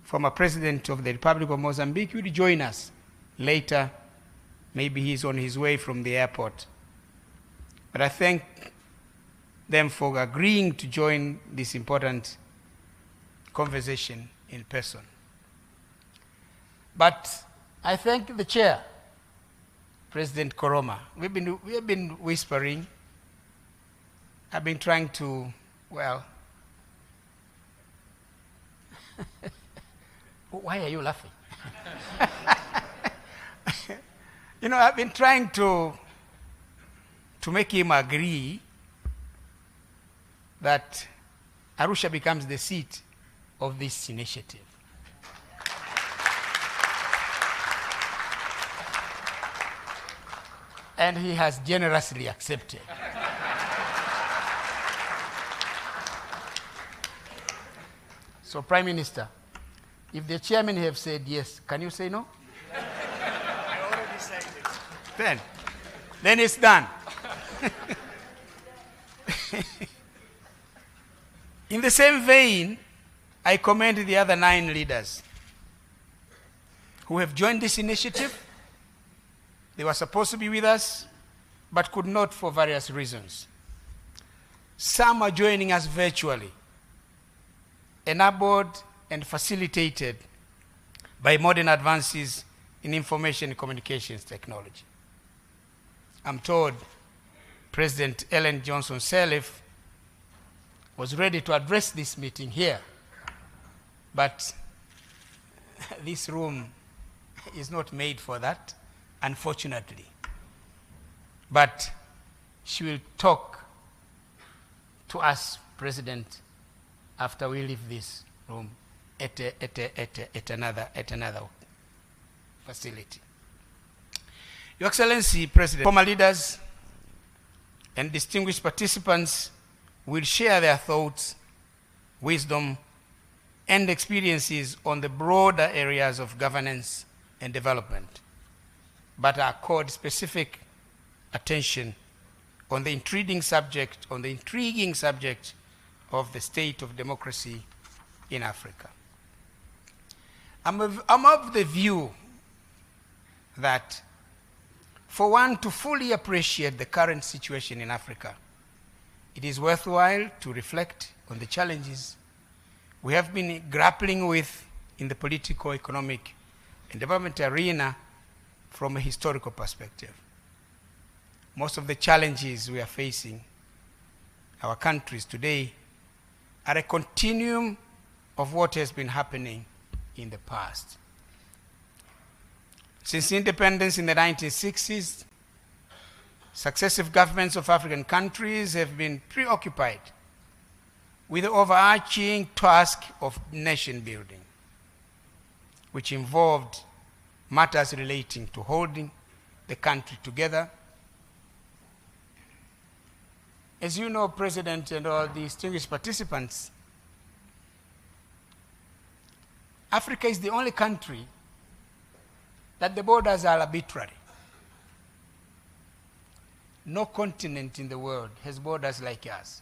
former President of the Republic of Mozambique, will join us later. Maybe he's on his way from the airport. But I thank them for agreeing to join this important conversation in person. But I thank the chair, President Koroma. We have been whispering. I've been trying to, well, why are you laughing? You know, I've been trying to make him agree that Arusha becomes the seat of this initiative. And he has generously accepted. So, Prime Minister, if the chairman have said yes, can you say no? I already said it. Then it's done. In the same vein, I commend the other 9 leaders who have joined this initiative. They were supposed to be with us, but could not for various reasons. Some are joining us virtually, enabled and facilitated by modern advances in information and communications technology. I'm told President Ellen Johnson Sirleaf was ready to address this meeting here, but this room is not made for that, unfortunately. But she will talk to us, President, after we leave this room at another facility. Your Excellency, President, former leaders and distinguished participants will share their thoughts, wisdom, and experiences on the broader areas of governance and development, but accord specific attention on the intriguing subject of the state of democracy in Africa. I'm of the view that for one to fully appreciate the current situation in Africa, it is worthwhile to reflect on the challenges we have been grappling with in the political, economic, and development arena from a historical perspective. Most of the challenges we are facing, our countries today, are a continuum of what has been happening in the past. Since independence in the 1960s, successive governments of African countries have been preoccupied with the overarching task of nation building, which involved matters relating to holding the country together. As you know, President and all the distinguished participants, Africa is the only country that the borders are arbitrary. No continent in the world has borders like ours.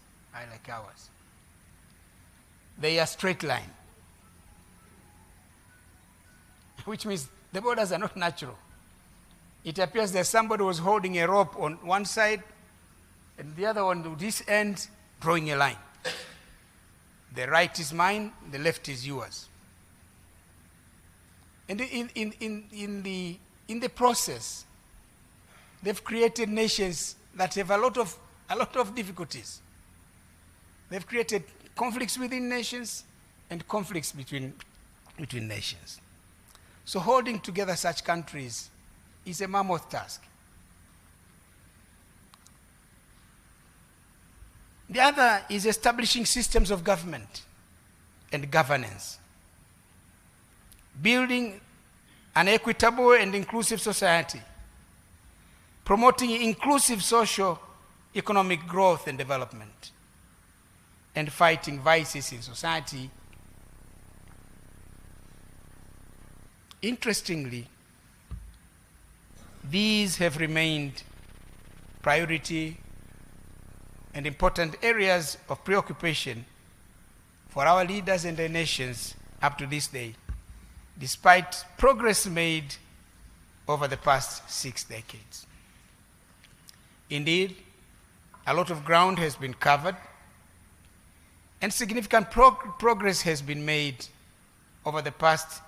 They are straight line, which means the borders are not natural. It appears that somebody was holding a rope on one side and the other one to this end, drawing a line. The right is mine, the left is yours. And in the process, they've created nations that have a lot of difficulties. They've created conflicts within nations and conflicts between nations. So holding together such countries is a mammoth task. The other is establishing systems of government and governance, building an equitable and inclusive society, promoting inclusive social economic growth and development, and fighting vices in society. Interestingly, these have remained priority and important areas of preoccupation for our leaders and their nations up to this day, despite progress made over the past 6 decades. Indeed, a lot of ground has been covered and significant progress has been made over the past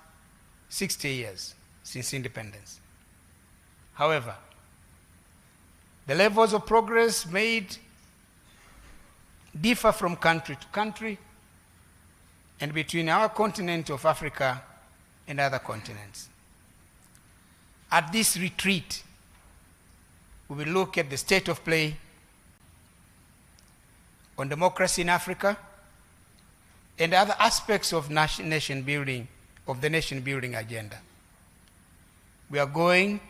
60 years since independence. However, the levels of progress made differ from country to country and between our continent of Africa and other continents. At this retreat, we will look at the state of play on democracy in Africa and other aspects of nation building, of the nation building agenda. We are doing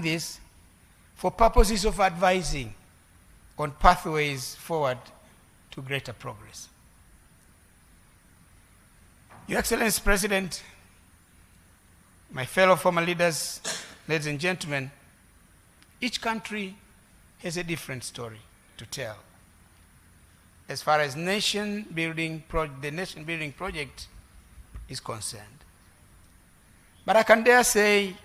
this for purposes of advising on pathways forward to greater progress. Your Excellency President, my fellow former leaders, ladies and gentlemen, each country has a different story to tell as far as the nation building project is concerned. But I can dare say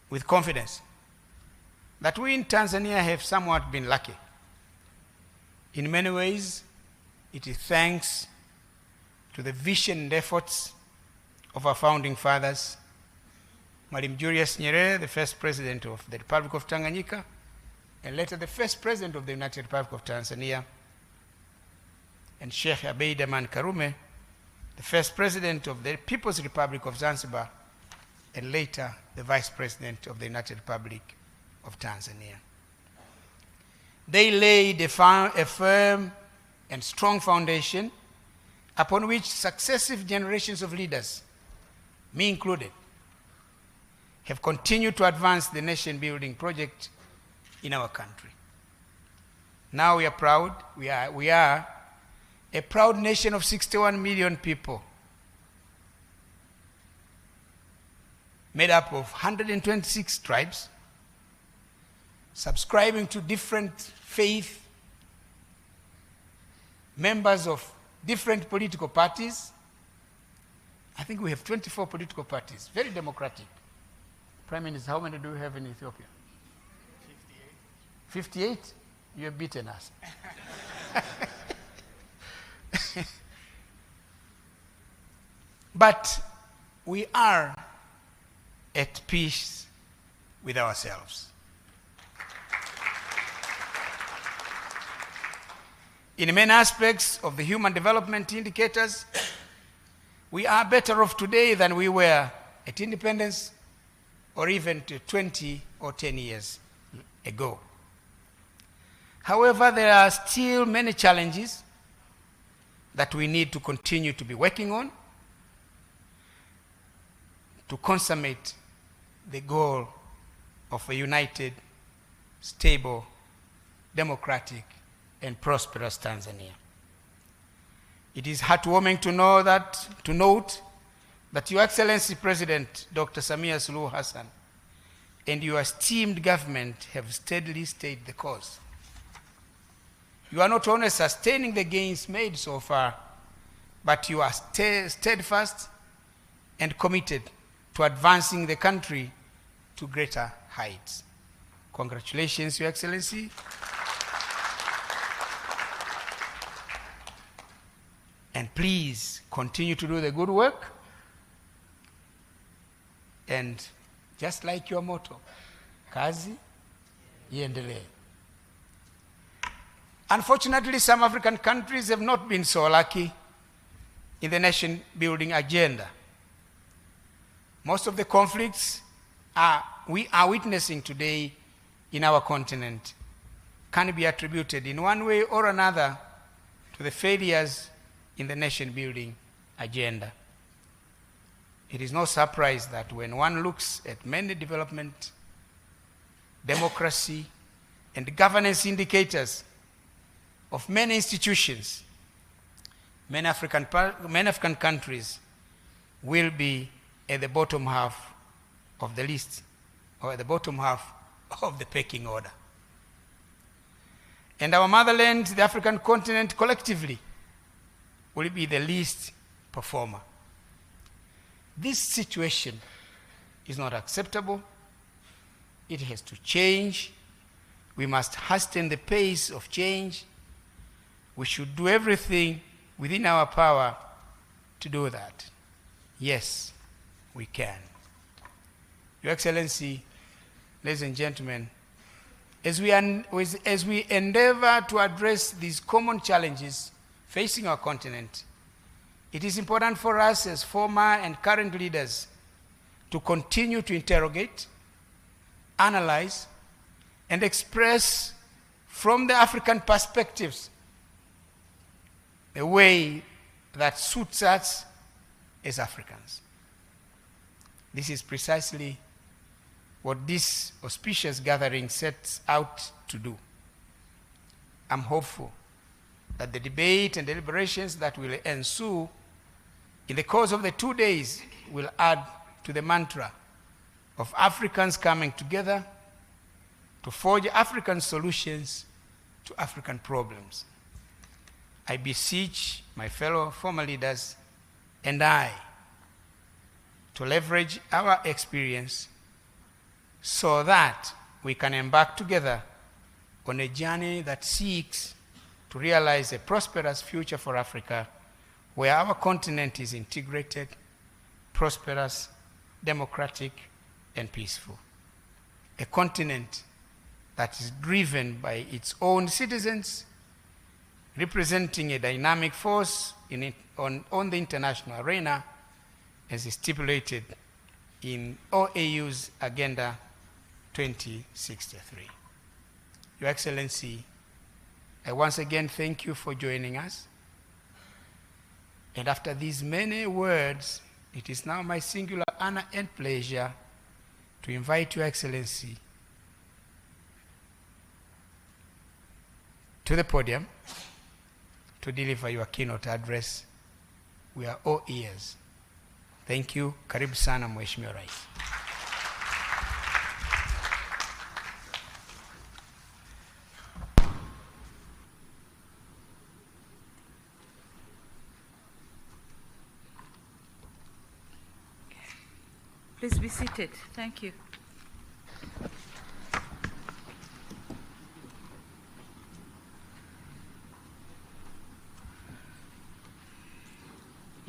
with confidence that we in Tanzania have somewhat been lucky. In many ways, it is thanks to the vision and efforts of our founding fathers, Mwalimu Julius Nyerere, the first president of the Republic of Tanganyika, and later the first president of the United Republic of Tanzania, and Sheikh Abeid Aman Karume, the first president of the People's Republic of Zanzibar, and later the vice president of the United Republic of Tanzania. They laid a firm and strong foundation upon which successive generations of leaders, me included, have continued to advance the nation building project in our country. Now we are proud, we are a proud nation of 61 million people, made up of 126 tribes, subscribing to different faith, members of different political parties. I think we have 24 political parties, very democratic. Prime Minister, how many do we have in Ethiopia? 58, you have beaten us. But we are at peace with ourselves. In many aspects of the human development indicators, we are better off today than we were at independence or even to 20 or 10 years ago. However, there are still many challenges that we need to continue to be working on to consummate the goal of a united, stable, democratic, and prosperous Tanzania. It is heartwarming to note that Your Excellency President Dr. Samia Suluhu Hassan and your esteemed government have steadily stayed the course. You are not only sustaining the gains made so far, but you are steadfast and committed to advancing the country to greater heights. Congratulations, Your Excellency. And please continue to do the good work. And just like your motto, kazi iendelee. Unfortunately, some African countries have not been so lucky in the nation-building agenda. Most of the conflicts we are witnessing today in our continent can be attributed in one way or another to the failures in the nation-building agenda. It is no surprise that when one looks at many development, democracy, and governance indicators of many institutions, many African countries will be at the bottom half of the list, or at the bottom half of the pecking order. And our motherland, the African continent, collectively will be the least performer. This situation is not acceptable. It has to change. We must hasten the pace of change. We should do everything within our power to do that. Yes, we can. Your Excellency, ladies and gentlemen, as we endeavor to address these common challenges facing our continent, it is important for us as former and current leaders to continue to interrogate, analyze, and express from the African perspectives a way that suits us as Africans. This is precisely what this auspicious gathering sets out to do. I'm hopeful that the debate and deliberations that will ensue in the course of the 2 days will add to the mantra of Africans coming together to forge African solutions to African problems. I beseech my fellow former leaders and I to leverage our experience so that we can embark together on a journey that seeks to realize a prosperous future for Africa, where our continent is integrated, prosperous, democratic, and peaceful. A continent that is driven by its own citizens, representing a dynamic force on the international arena, as is stipulated in OAU's Agenda 2063. Your Excellency, I once again thank you for joining us. And after these many words, it is now my singular honor and pleasure to invite Your Excellency to the podium to deliver your keynote address. We are all ears. Thank you. Karibu sana Mheshimiwa Rais. Please be seated. Thank you.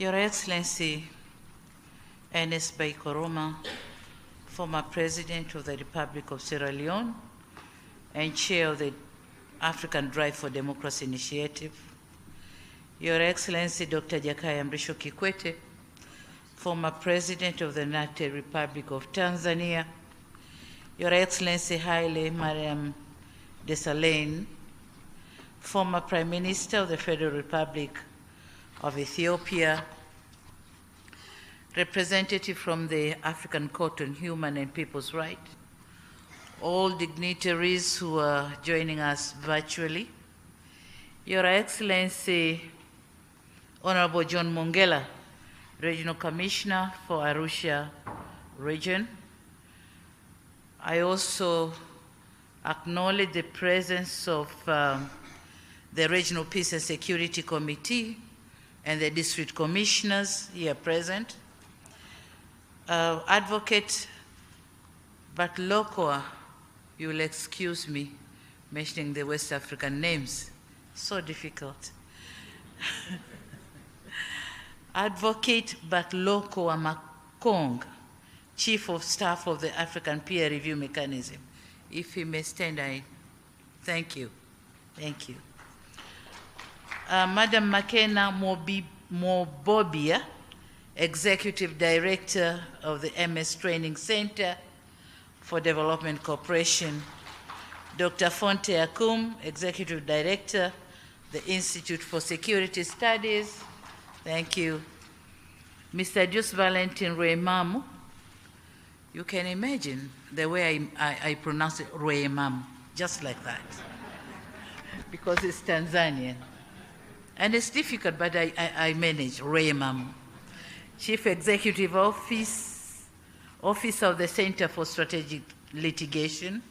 Your Excellency, Ernest Bai Koroma, former President of the Republic of Sierra Leone and Chair of the African Drive for Democracy Initiative, Your Excellency Dr. Jakaya Mrisho Kikwete, former President of the United Republic of Tanzania, Your Excellency Haile Mariam Desalegn, former Prime Minister of the Federal Republic of Ethiopia, representative from the African Court on Human and People's Rights, all dignitaries who are joining us virtually, Your Excellency Honorable John Mongela, Regional Commissioner for Arusha Region. I also acknowledge the presence of the Regional Peace and Security Committee and the district commissioners here present. Advocate Batlokoa, you will excuse me mentioning the West African names, so difficult. Advocate Batlokoa Makong, Chief of Staff of the African Peer Review Mechanism. If he may stand, I thank you. Thank you. Madam Makena Mobobia, Executive Director of the MS Training Center for Development Cooperation. Dr. Fonte Akum, Executive Director, the Institute for Security Studies. Thank you. Mr. Jus Valentin Ruemamu, you can imagine the way I pronounce it, Ruemamu, just like that, because it's Tanzanian. And it's difficult, but I manage, Ruemamu. Chief Executive Office of the Center for Strategic Litigation.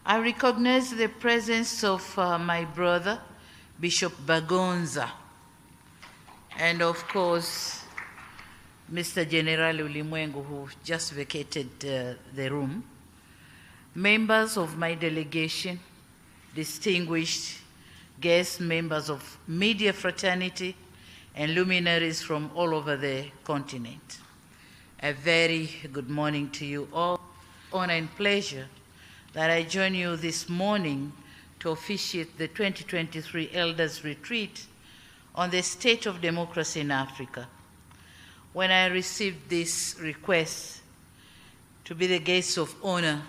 I recognize the presence of my brother, Bishop Bagonza, and of course, Mr. General Ulimwengu, who just vacated the room, members of my delegation, distinguished guests, members of media fraternity, and luminaries from all over the continent. A very good morning to you all. Honor and pleasure that I join you this morning to officiate the 2023 Elders Retreat on the state of democracy in Africa. When I received this request to be the guest of honor,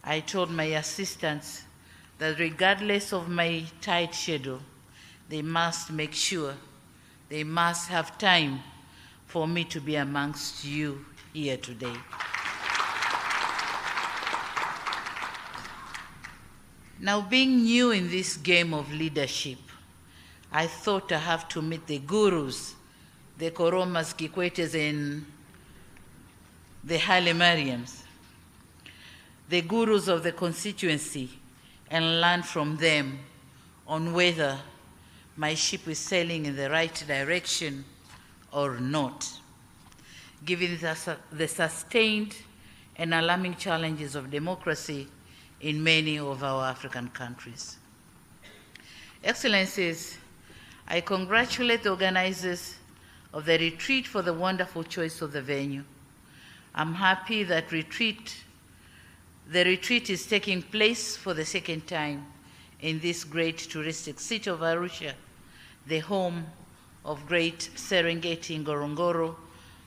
I told my assistants that regardless of my tight schedule, they must make sure they must have time for me to be amongst you here today. Now, being new in this game of leadership, I thought I have to meet the gurus, the Koromas, Kikwetes, and the Haile Mariams, the gurus of the constituency, and learn from them on whether my ship is sailing in the right direction or not, given the sustained and alarming challenges of democracy in many of our African countries. Excellencies, I congratulate the organizers of the retreat for the wonderful choice of the venue. I'm happy that the retreat is taking place for the second time in this great touristic city of Arusha, the home of great Serengeti, Ngorongoro,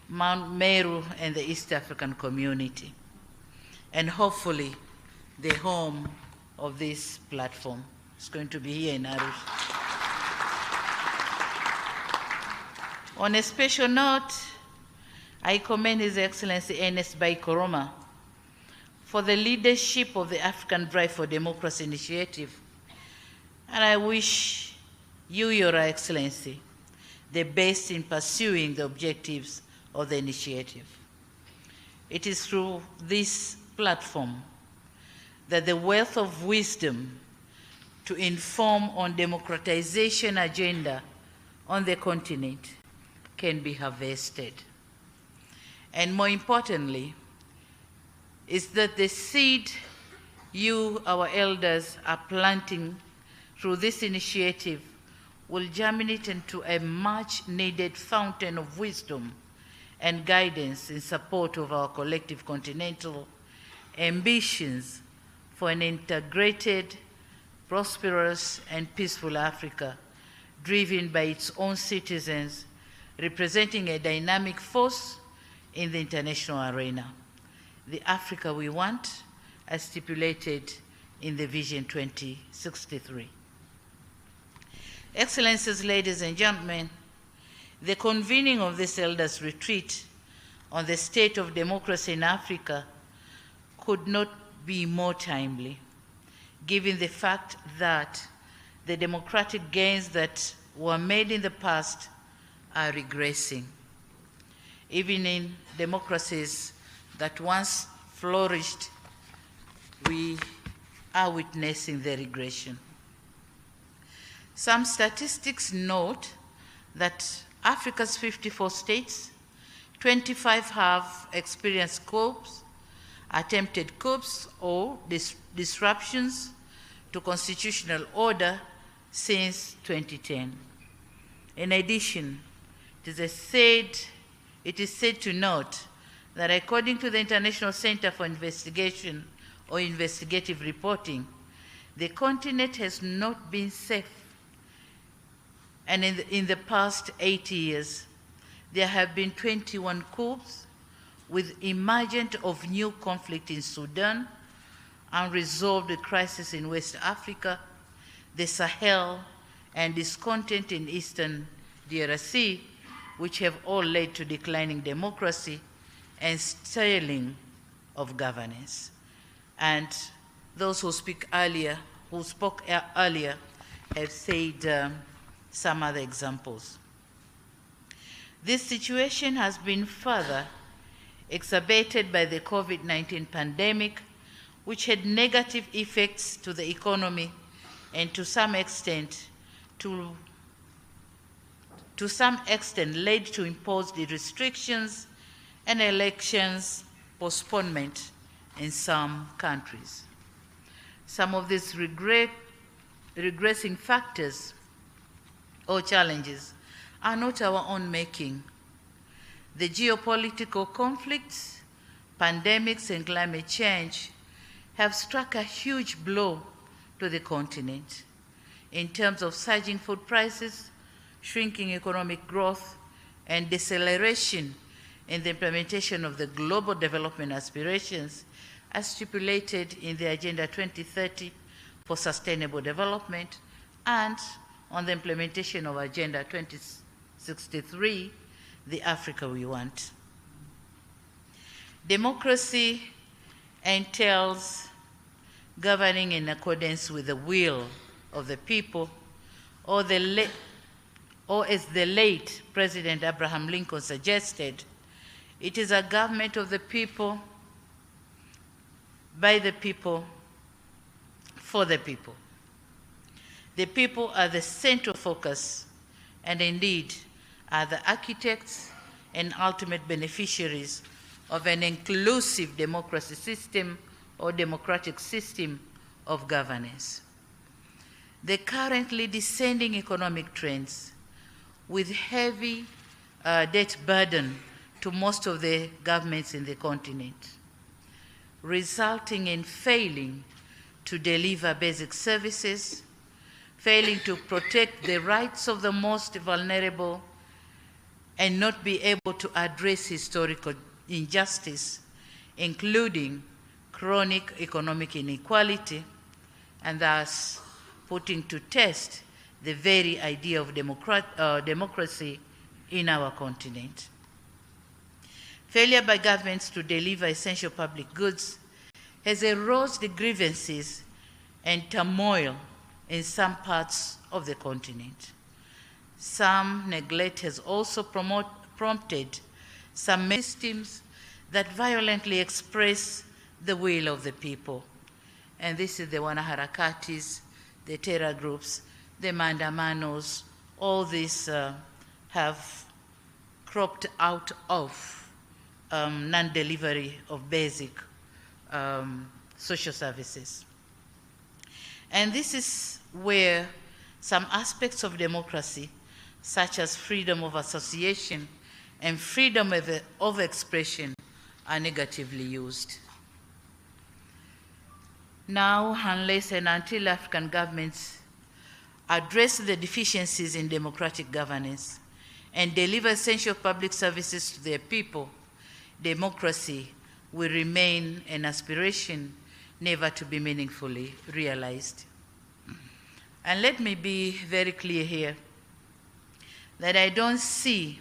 Mount Meru, and the East African community, and hopefully the home of this platform. It's going to be here in Arusha. On a special note, I commend His Excellency Ernest Bai Koroma for the leadership of the African Drive for Democracy Initiative, and I wish you, Your Excellency, the best in pursuing the objectives of the initiative. It is through this platform that the wealth of wisdom to inform on democratization agenda on the continent can be harvested. And more importantly, is that the seed you, our elders, are planting through this initiative will germinate into a much-needed fountain of wisdom and guidance in support of our collective continental ambitions for an integrated, prosperous, and peaceful Africa, driven by its own citizens, representing a dynamic force in the international arena. The Africa we want, as stipulated in the Vision 2063. Excellencies, ladies and gentlemen, the convening of this elders' retreat on the state of democracy in Africa could not be more timely, given the fact that the democratic gains that were made in the past are regressing. Even in democracies that once flourished, we are witnessing the regression. Some statistics note that Africa's 54 states, 25 have experienced coups, attempted coups, or disruptions to constitutional order since 2010. In addition, it is said to note that according to the International Center for Investigation or Investigative Reporting, the continent has not been safe. And in the past 80 years, there have been 21 coups with emergence of new conflict in Sudan, unresolved crisis in West Africa, the Sahel, and discontent in Eastern DRC, which have all led to declining democracy and stalling of governance. And those who spoke earlier have said some other examples. This situation has been further exacerbated by the COVID-19 pandemic, which had negative effects to the economy and to some extent led to imposed restrictions and elections postponement in some countries. Some of these regressing factors or challenges are not our own making. The geopolitical conflicts, pandemics, and climate change have struck a huge blow to the continent in terms of surging food prices, shrinking economic growth, and deceleration in the implementation of the global development aspirations as stipulated in the Agenda 2030 for Sustainable Development and on the implementation of Agenda 2063, the Africa we want. Democracy entails governing in accordance with the will of the people, or as the late President Abraham Lincoln suggested, it is a government of the people, by the people, for the people. The people are the central focus and indeed are the architects and ultimate beneficiaries of an inclusive democracy system or democratic system of governance. The currently descending economic trends with heavy debt burden to most of the governments in the continent, resulting in failing to deliver basic services, failing to protect the rights of the most vulnerable, and not be able to address historical injustice, including chronic economic inequality, and thus putting to test the very idea of democracy in our continent. Failure by governments to deliver essential public goods has eroded the grievances and turmoil in some parts of the continent. Some neglect has also prompted some systems that violently express the will of the people. And this is the wanaharakatis, the terror groups, the mandamanos, all these have cropped out of non-delivery of basic social services. And this is where some aspects of democracy, such as freedom of association and freedom of expression, are negatively used. Now, unless and until African governments address the deficiencies in democratic governance and deliver essential public services to their people, democracy will remain an aspiration never to be meaningfully realized. And let me be very clear here that I don't see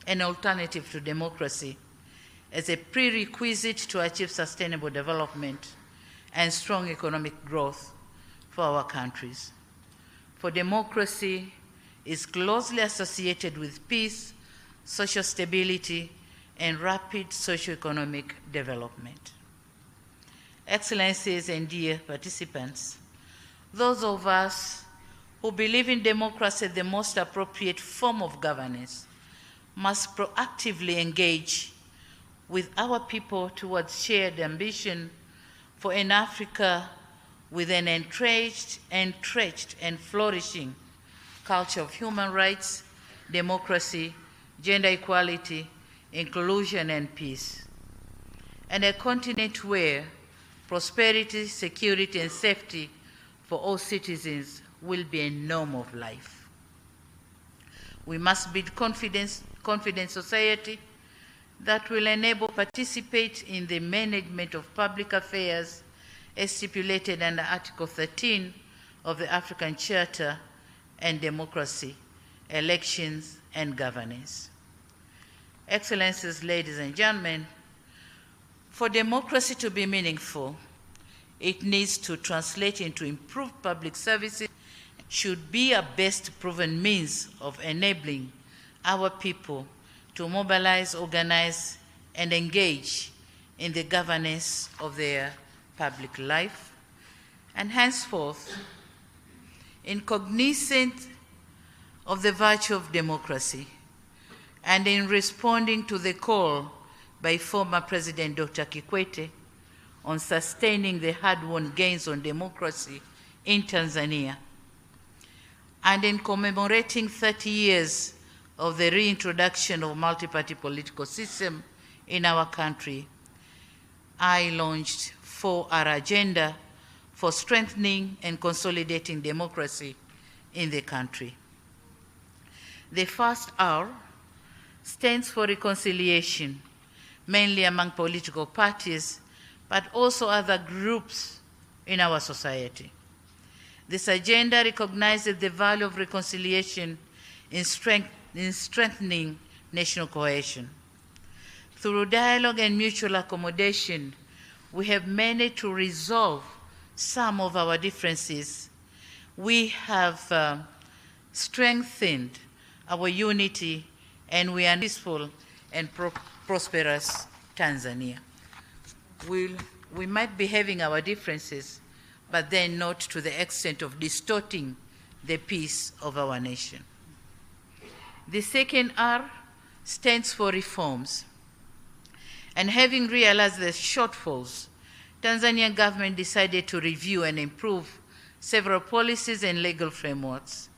an alternative to democracy as a prerequisite to achieve sustainable development and strong economic growth for our countries. For democracy is closely associated with peace, social stability, and rapid socioeconomic development. Excellencies and dear participants, those of us who believe in democracy as the most appropriate form of governance must proactively engage with our people towards shared ambition for an Africa with an entrenched and flourishing culture of human rights, democracy, gender equality, inclusion, and peace, and a continent where prosperity, security, and safety for all citizens will be a norm of life. We must build confident society that will enable participate in the management of public affairs as stipulated under Article 13 of the African Charter and democracy, elections, and governance. Excellencies, ladies and gentlemen, for democracy to be meaningful, it needs to translate into improved public services, should be a best proven means of enabling our people to mobilize, organize, and engage in the governance of their public life. And henceforth, in cognizant of the virtue of democracy, and in responding to the call by former President Dr. Kikwete on sustaining the hard-won gains on democracy in Tanzania, and in commemorating 30 years of the reintroduction of multi-party political system in our country, I launched 4R Agenda for strengthening and consolidating democracy in the country. The first R stands for reconciliation, mainly among political parties, but also other groups in our society. This agenda recognizes the value of reconciliation in strengthening national cohesion. Through dialogue and mutual accommodation, we have managed to resolve some of our differences. We have strengthened our unity, and we are peaceful and prosperous Tanzania. We might be having our differences, but then not to the extent of distorting the peace of our nation. The second R stands for reforms. And having realized the shortfalls, Tanzanian government decided to review and improve several policies and legal frameworks,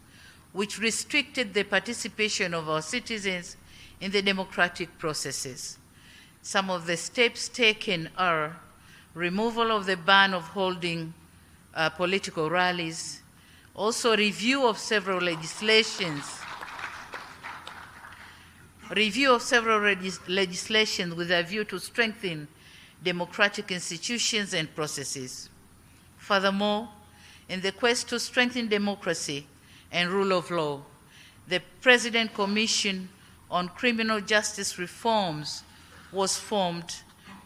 which restricted the participation of our citizens in the democratic processes. Some of the steps taken are removal of the ban of holding political rallies, also review of several legislations with a view to strengthen democratic institutions and processes. Furthermore, in the quest to strengthen democracy and rule of law, the President Commission on Criminal Justice Reforms was formed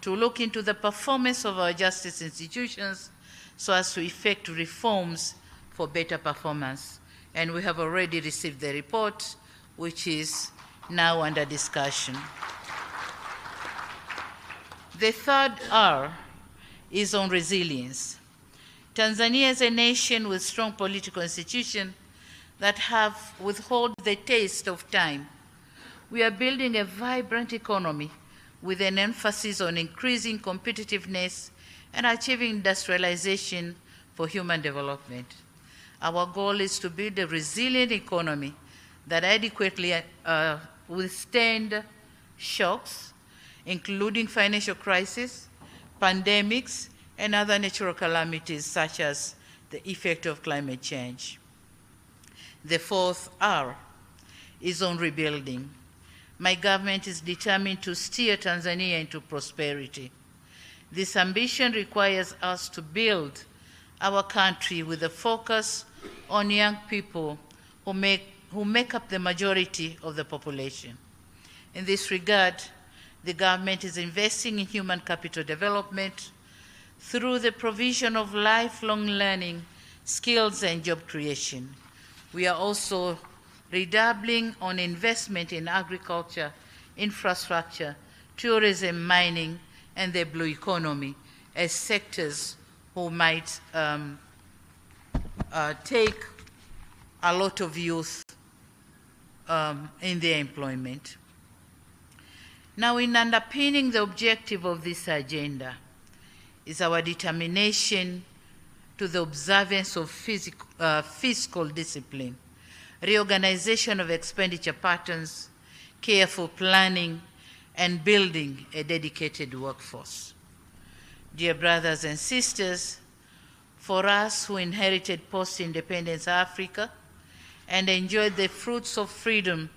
to look into the performance of our justice institutions so as to effect reforms for better performance. And we have already received the report, which is now under discussion. The third R is on resilience. Tanzania is a nation with strong political institutions that have withheld the taste of time. We are building a vibrant economy with an emphasis on increasing competitiveness and achieving industrialization for human development. Our goal is to build a resilient economy that adequately withstand shocks, including financial crisis, pandemics, and other natural calamities such as the effect of climate change. The fourth R is on rebuilding. My government is determined to steer Tanzania into prosperity. This ambition requires us to build our country with a focus on young people who make up the majority of the population. In this regard, the government is investing in human capital development through the provision of lifelong learning, skills, and job creation. We are also redoubling on investment in agriculture, infrastructure, tourism, mining, and the blue economy as sectors who might take a lot of youth in their employment. Now, in underpinning the objective of this agenda is our determination to the observance of fiscal discipline, reorganization of expenditure patterns, careful planning, and building a dedicated workforce. Dear brothers and sisters, for us who inherited post-independence Africa and enjoyed the fruits of freedom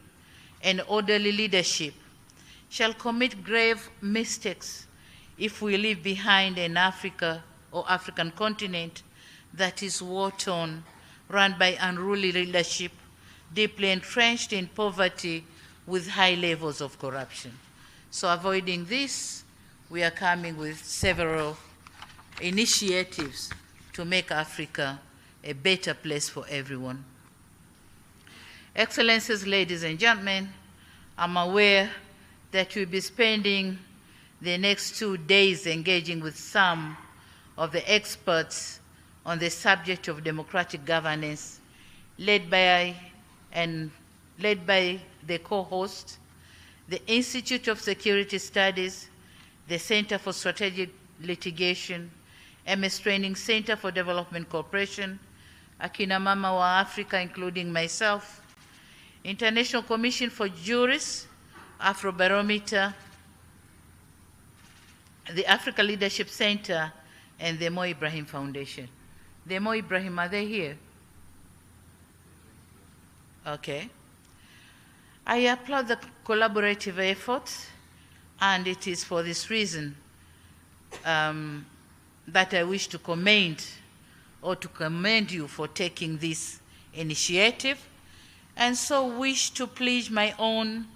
and orderly leadership, shall commit grave mistakes if we leave behind an Africa or African continent that is war-torn, run by unruly leadership, deeply entrenched in poverty with high levels of corruption. So avoiding this, we are coming with several initiatives to make Africa a better place for everyone. Excellencies, ladies and gentlemen, I'm aware that we'll be spending the next 2 days engaging with some of the experts on the subject of democratic governance, led by the co-host, the Institute of Security Studies, the Center for Strategic Litigation, MS Training Center for Development Cooperation, Akina Mama wa Africa, including myself, International Commission for Jurists, Afrobarometer, the Africa Leadership Center, and the Mo Ibrahim Foundation. The Mo Ibrahim, are they here? Okay. I applaud the collaborative efforts, and it is for this reason that I wish to commend you for taking this initiative, and so wish to pledge my own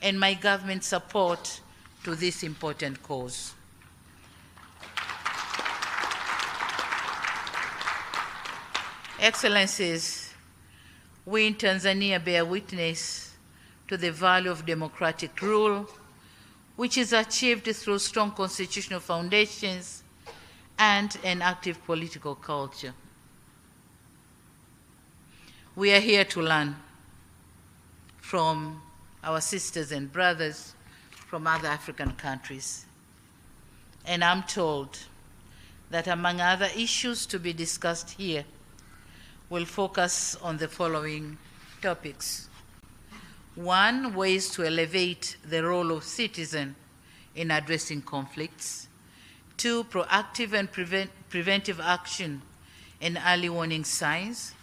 and my government's support to this important cause. Excellencies, we in Tanzania bear witness to the value of democratic rule, which is achieved through strong constitutional foundations and an active political culture. We are here to learn from our sisters and brothers from other African countries. And I'm told that among other issues to be discussed here, we'll focus on the following topics. 1, ways to elevate the role of citizen in addressing conflicts. 2, proactive and preventive action and early warning signs.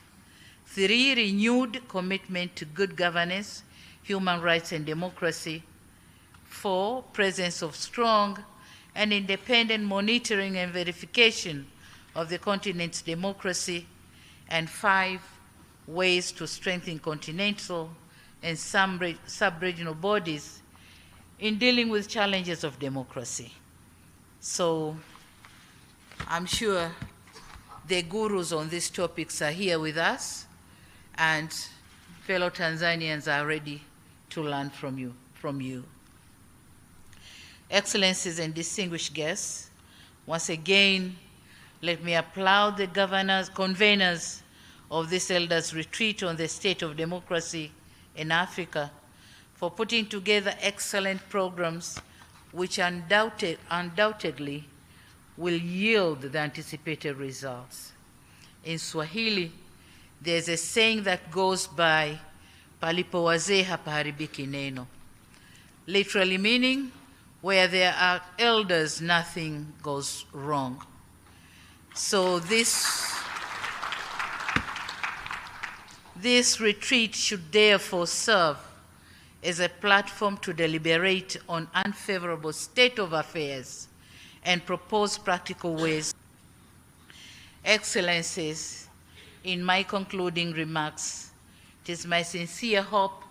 3, renewed commitment to good governance, human rights, and democracy. 4, presence of strong and independent monitoring and verification of the continent's democracy. And 5, ways to strengthen continental and sub-regional bodies in dealing with challenges of democracy. So I'm sure the gurus on these topics are here with us, and fellow Tanzanians are ready to learn from you. Excellencies and distinguished guests, once again, let me applaud the conveners of this elders' retreat on the state of democracy in Africa for putting together excellent programs which undoubtedly will yield the anticipated results. In Swahili, There's a saying that goes by, palipo wazee hapaharibiki neno. Literally meaning, where there are elders, nothing goes wrong. So this retreat should therefore serve as a platform to deliberate on unfavorable state of affairs and propose practical ways. Excellencies, in my concluding remarks, it is my sincere hope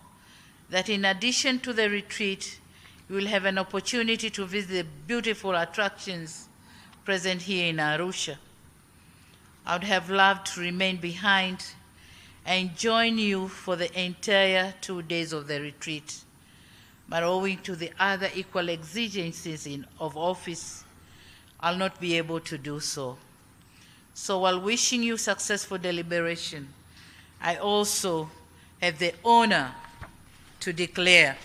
that in addition to the retreat, you will have an opportunity to visit the beautiful attractions present here in Arusha. I would have loved to remain behind and join you for the entire 2 days of the retreat, but owing to the other equal exigencies of office, I'll not be able to do so. So while wishing you successful deliberation, I also have the honor to declare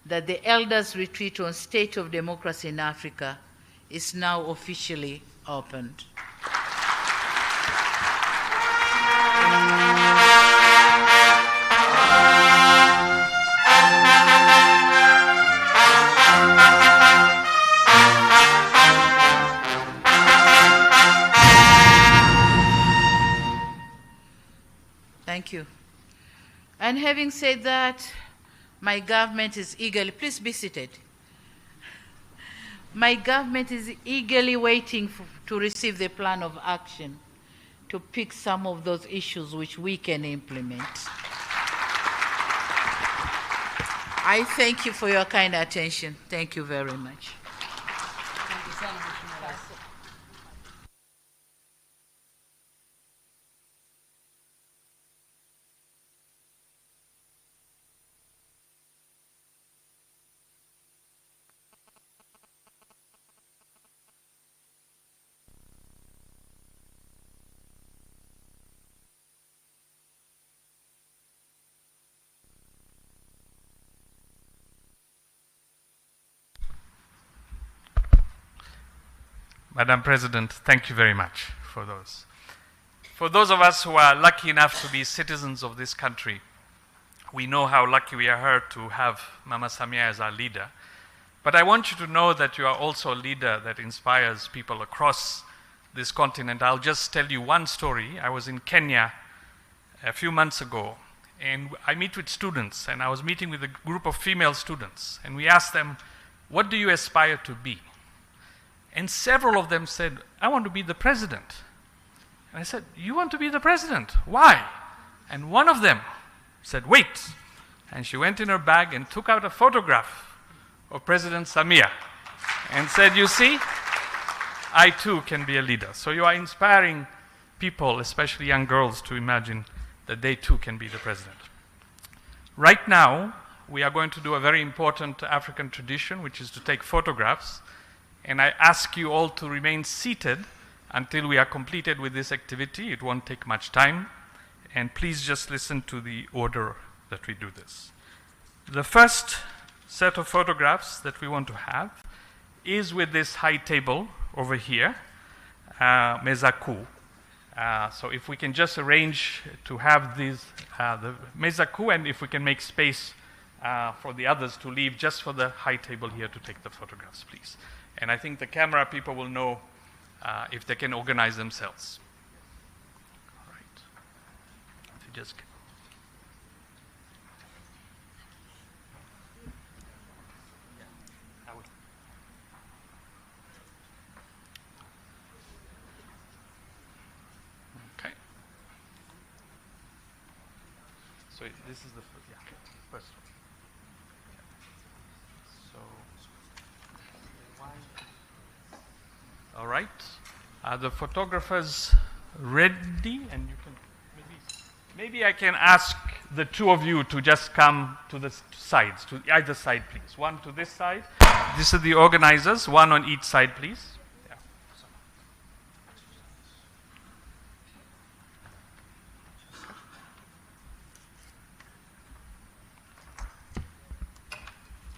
that the Elders Retreat on State of Democracy in Africa is now officially opened. Thank you. And having said that, my government is eagerly, please be seated. My government is eagerly waiting to receive the plan of action to pick some of those issues which we can implement. I thank you for your kind attention. Thank you very much. Madam President, thank you very much for those. For those of us who are lucky enough to be citizens of this country, we know how lucky we are to have Mama Samia as our leader. But I want you to know that you are also a leader that inspires people across this continent. I'll just tell you one story. I was in Kenya a few months ago, and I meet with students, and I was meeting with a group of female students, and we asked them, what do you aspire to be? And several of them said, I want to be the president. And I said, you want to be the president? Why? And one of them said, wait. And she went in her bag and took out a photograph of President Samia and said, you see, I too can be a leader. So you are inspiring people, especially young girls, to imagine that they too can be the president. Right now, we are going to do a very important African tradition, which is to take photographs. And I ask you all to remain seated until we are completed with this activity. It won't take much time. And please just listen to the order that we do this. The first set of photographs that we want to have is with this high table over here, meza kuu. So if we can just arrange to have these, the meza kuu, and if we can make space for the others to leave just for the high table here to take the photographs, please. And I think the camera people will know if they can organize themselves. All right. So just okay. So this is the first one. All right. Are the photographers ready? And you can maybe I can ask the two of you to just come to the sides, to either side, please. One to this side. These are the organizers. One on each side, please. Yeah.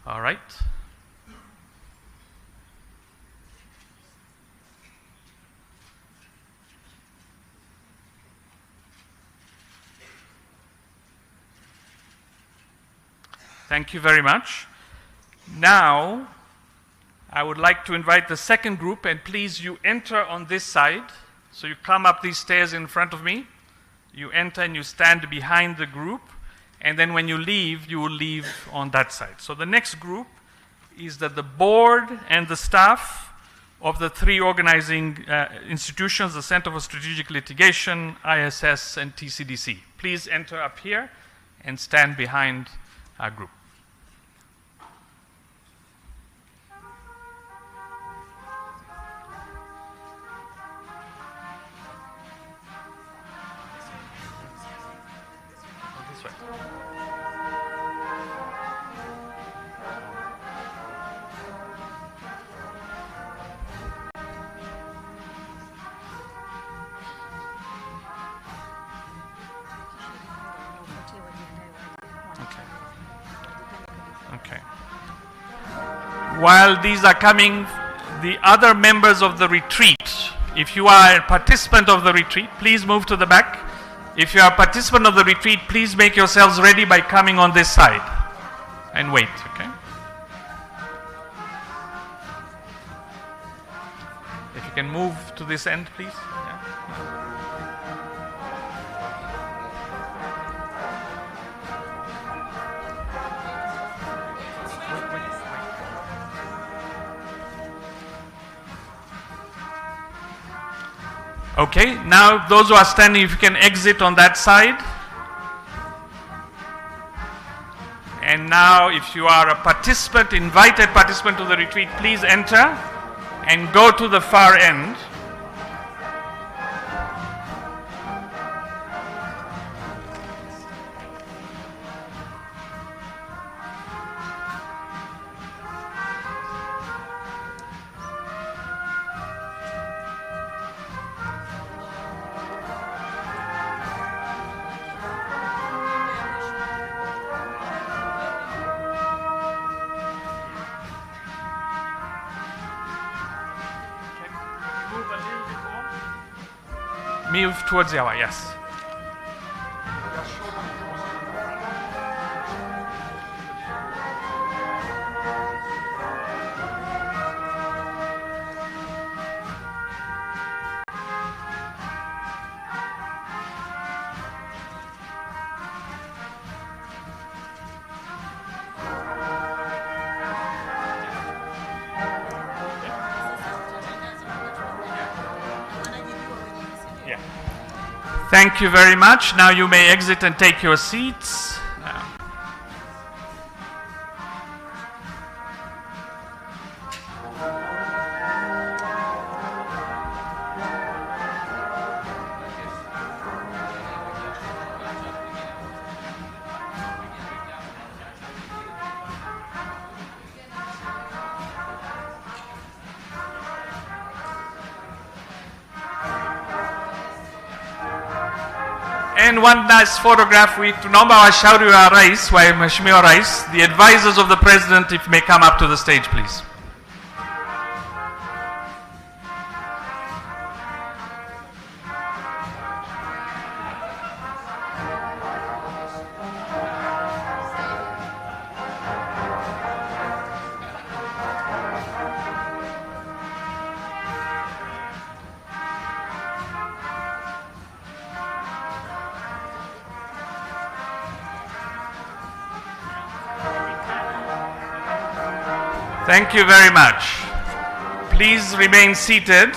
All right. Thank you very much. Now, I would like to invite the second group, and please, you enter on this side. So you come up these stairs in front of me, you enter and you stand behind the group, and then when you leave, you will leave on that side. So the next group is that the board and the staff of the three organizing institutions, the Center for Strategic Litigation, ISS, and TCDC. Please enter up here and stand behind our group. While these are coming, the other members of the retreat, if you are a participant of the retreat, please move to the back. If you are a participant of the retreat, please make yourselves ready by coming on this side and wait, okay? If you can move to this end, please. Okay, now those who are standing, if you can exit on that side. And now if you are a participant, invited participant to the retreat, please enter and go to the far end. Move towards the hour, yes. Thank you very much. Now you may exit and take your seats. And one nice photograph with tunaomba washauri wa Rais, wa Mheshimiwa Rais, the advisors of the President, if may come up to the stage, please. Thank you very much. Please remain seated.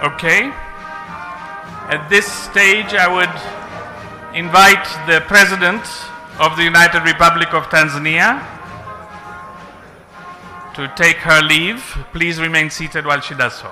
Okay. At this stage, I would invite the President of the United Republic of Tanzania to take her leave. Please remain seated while she does so.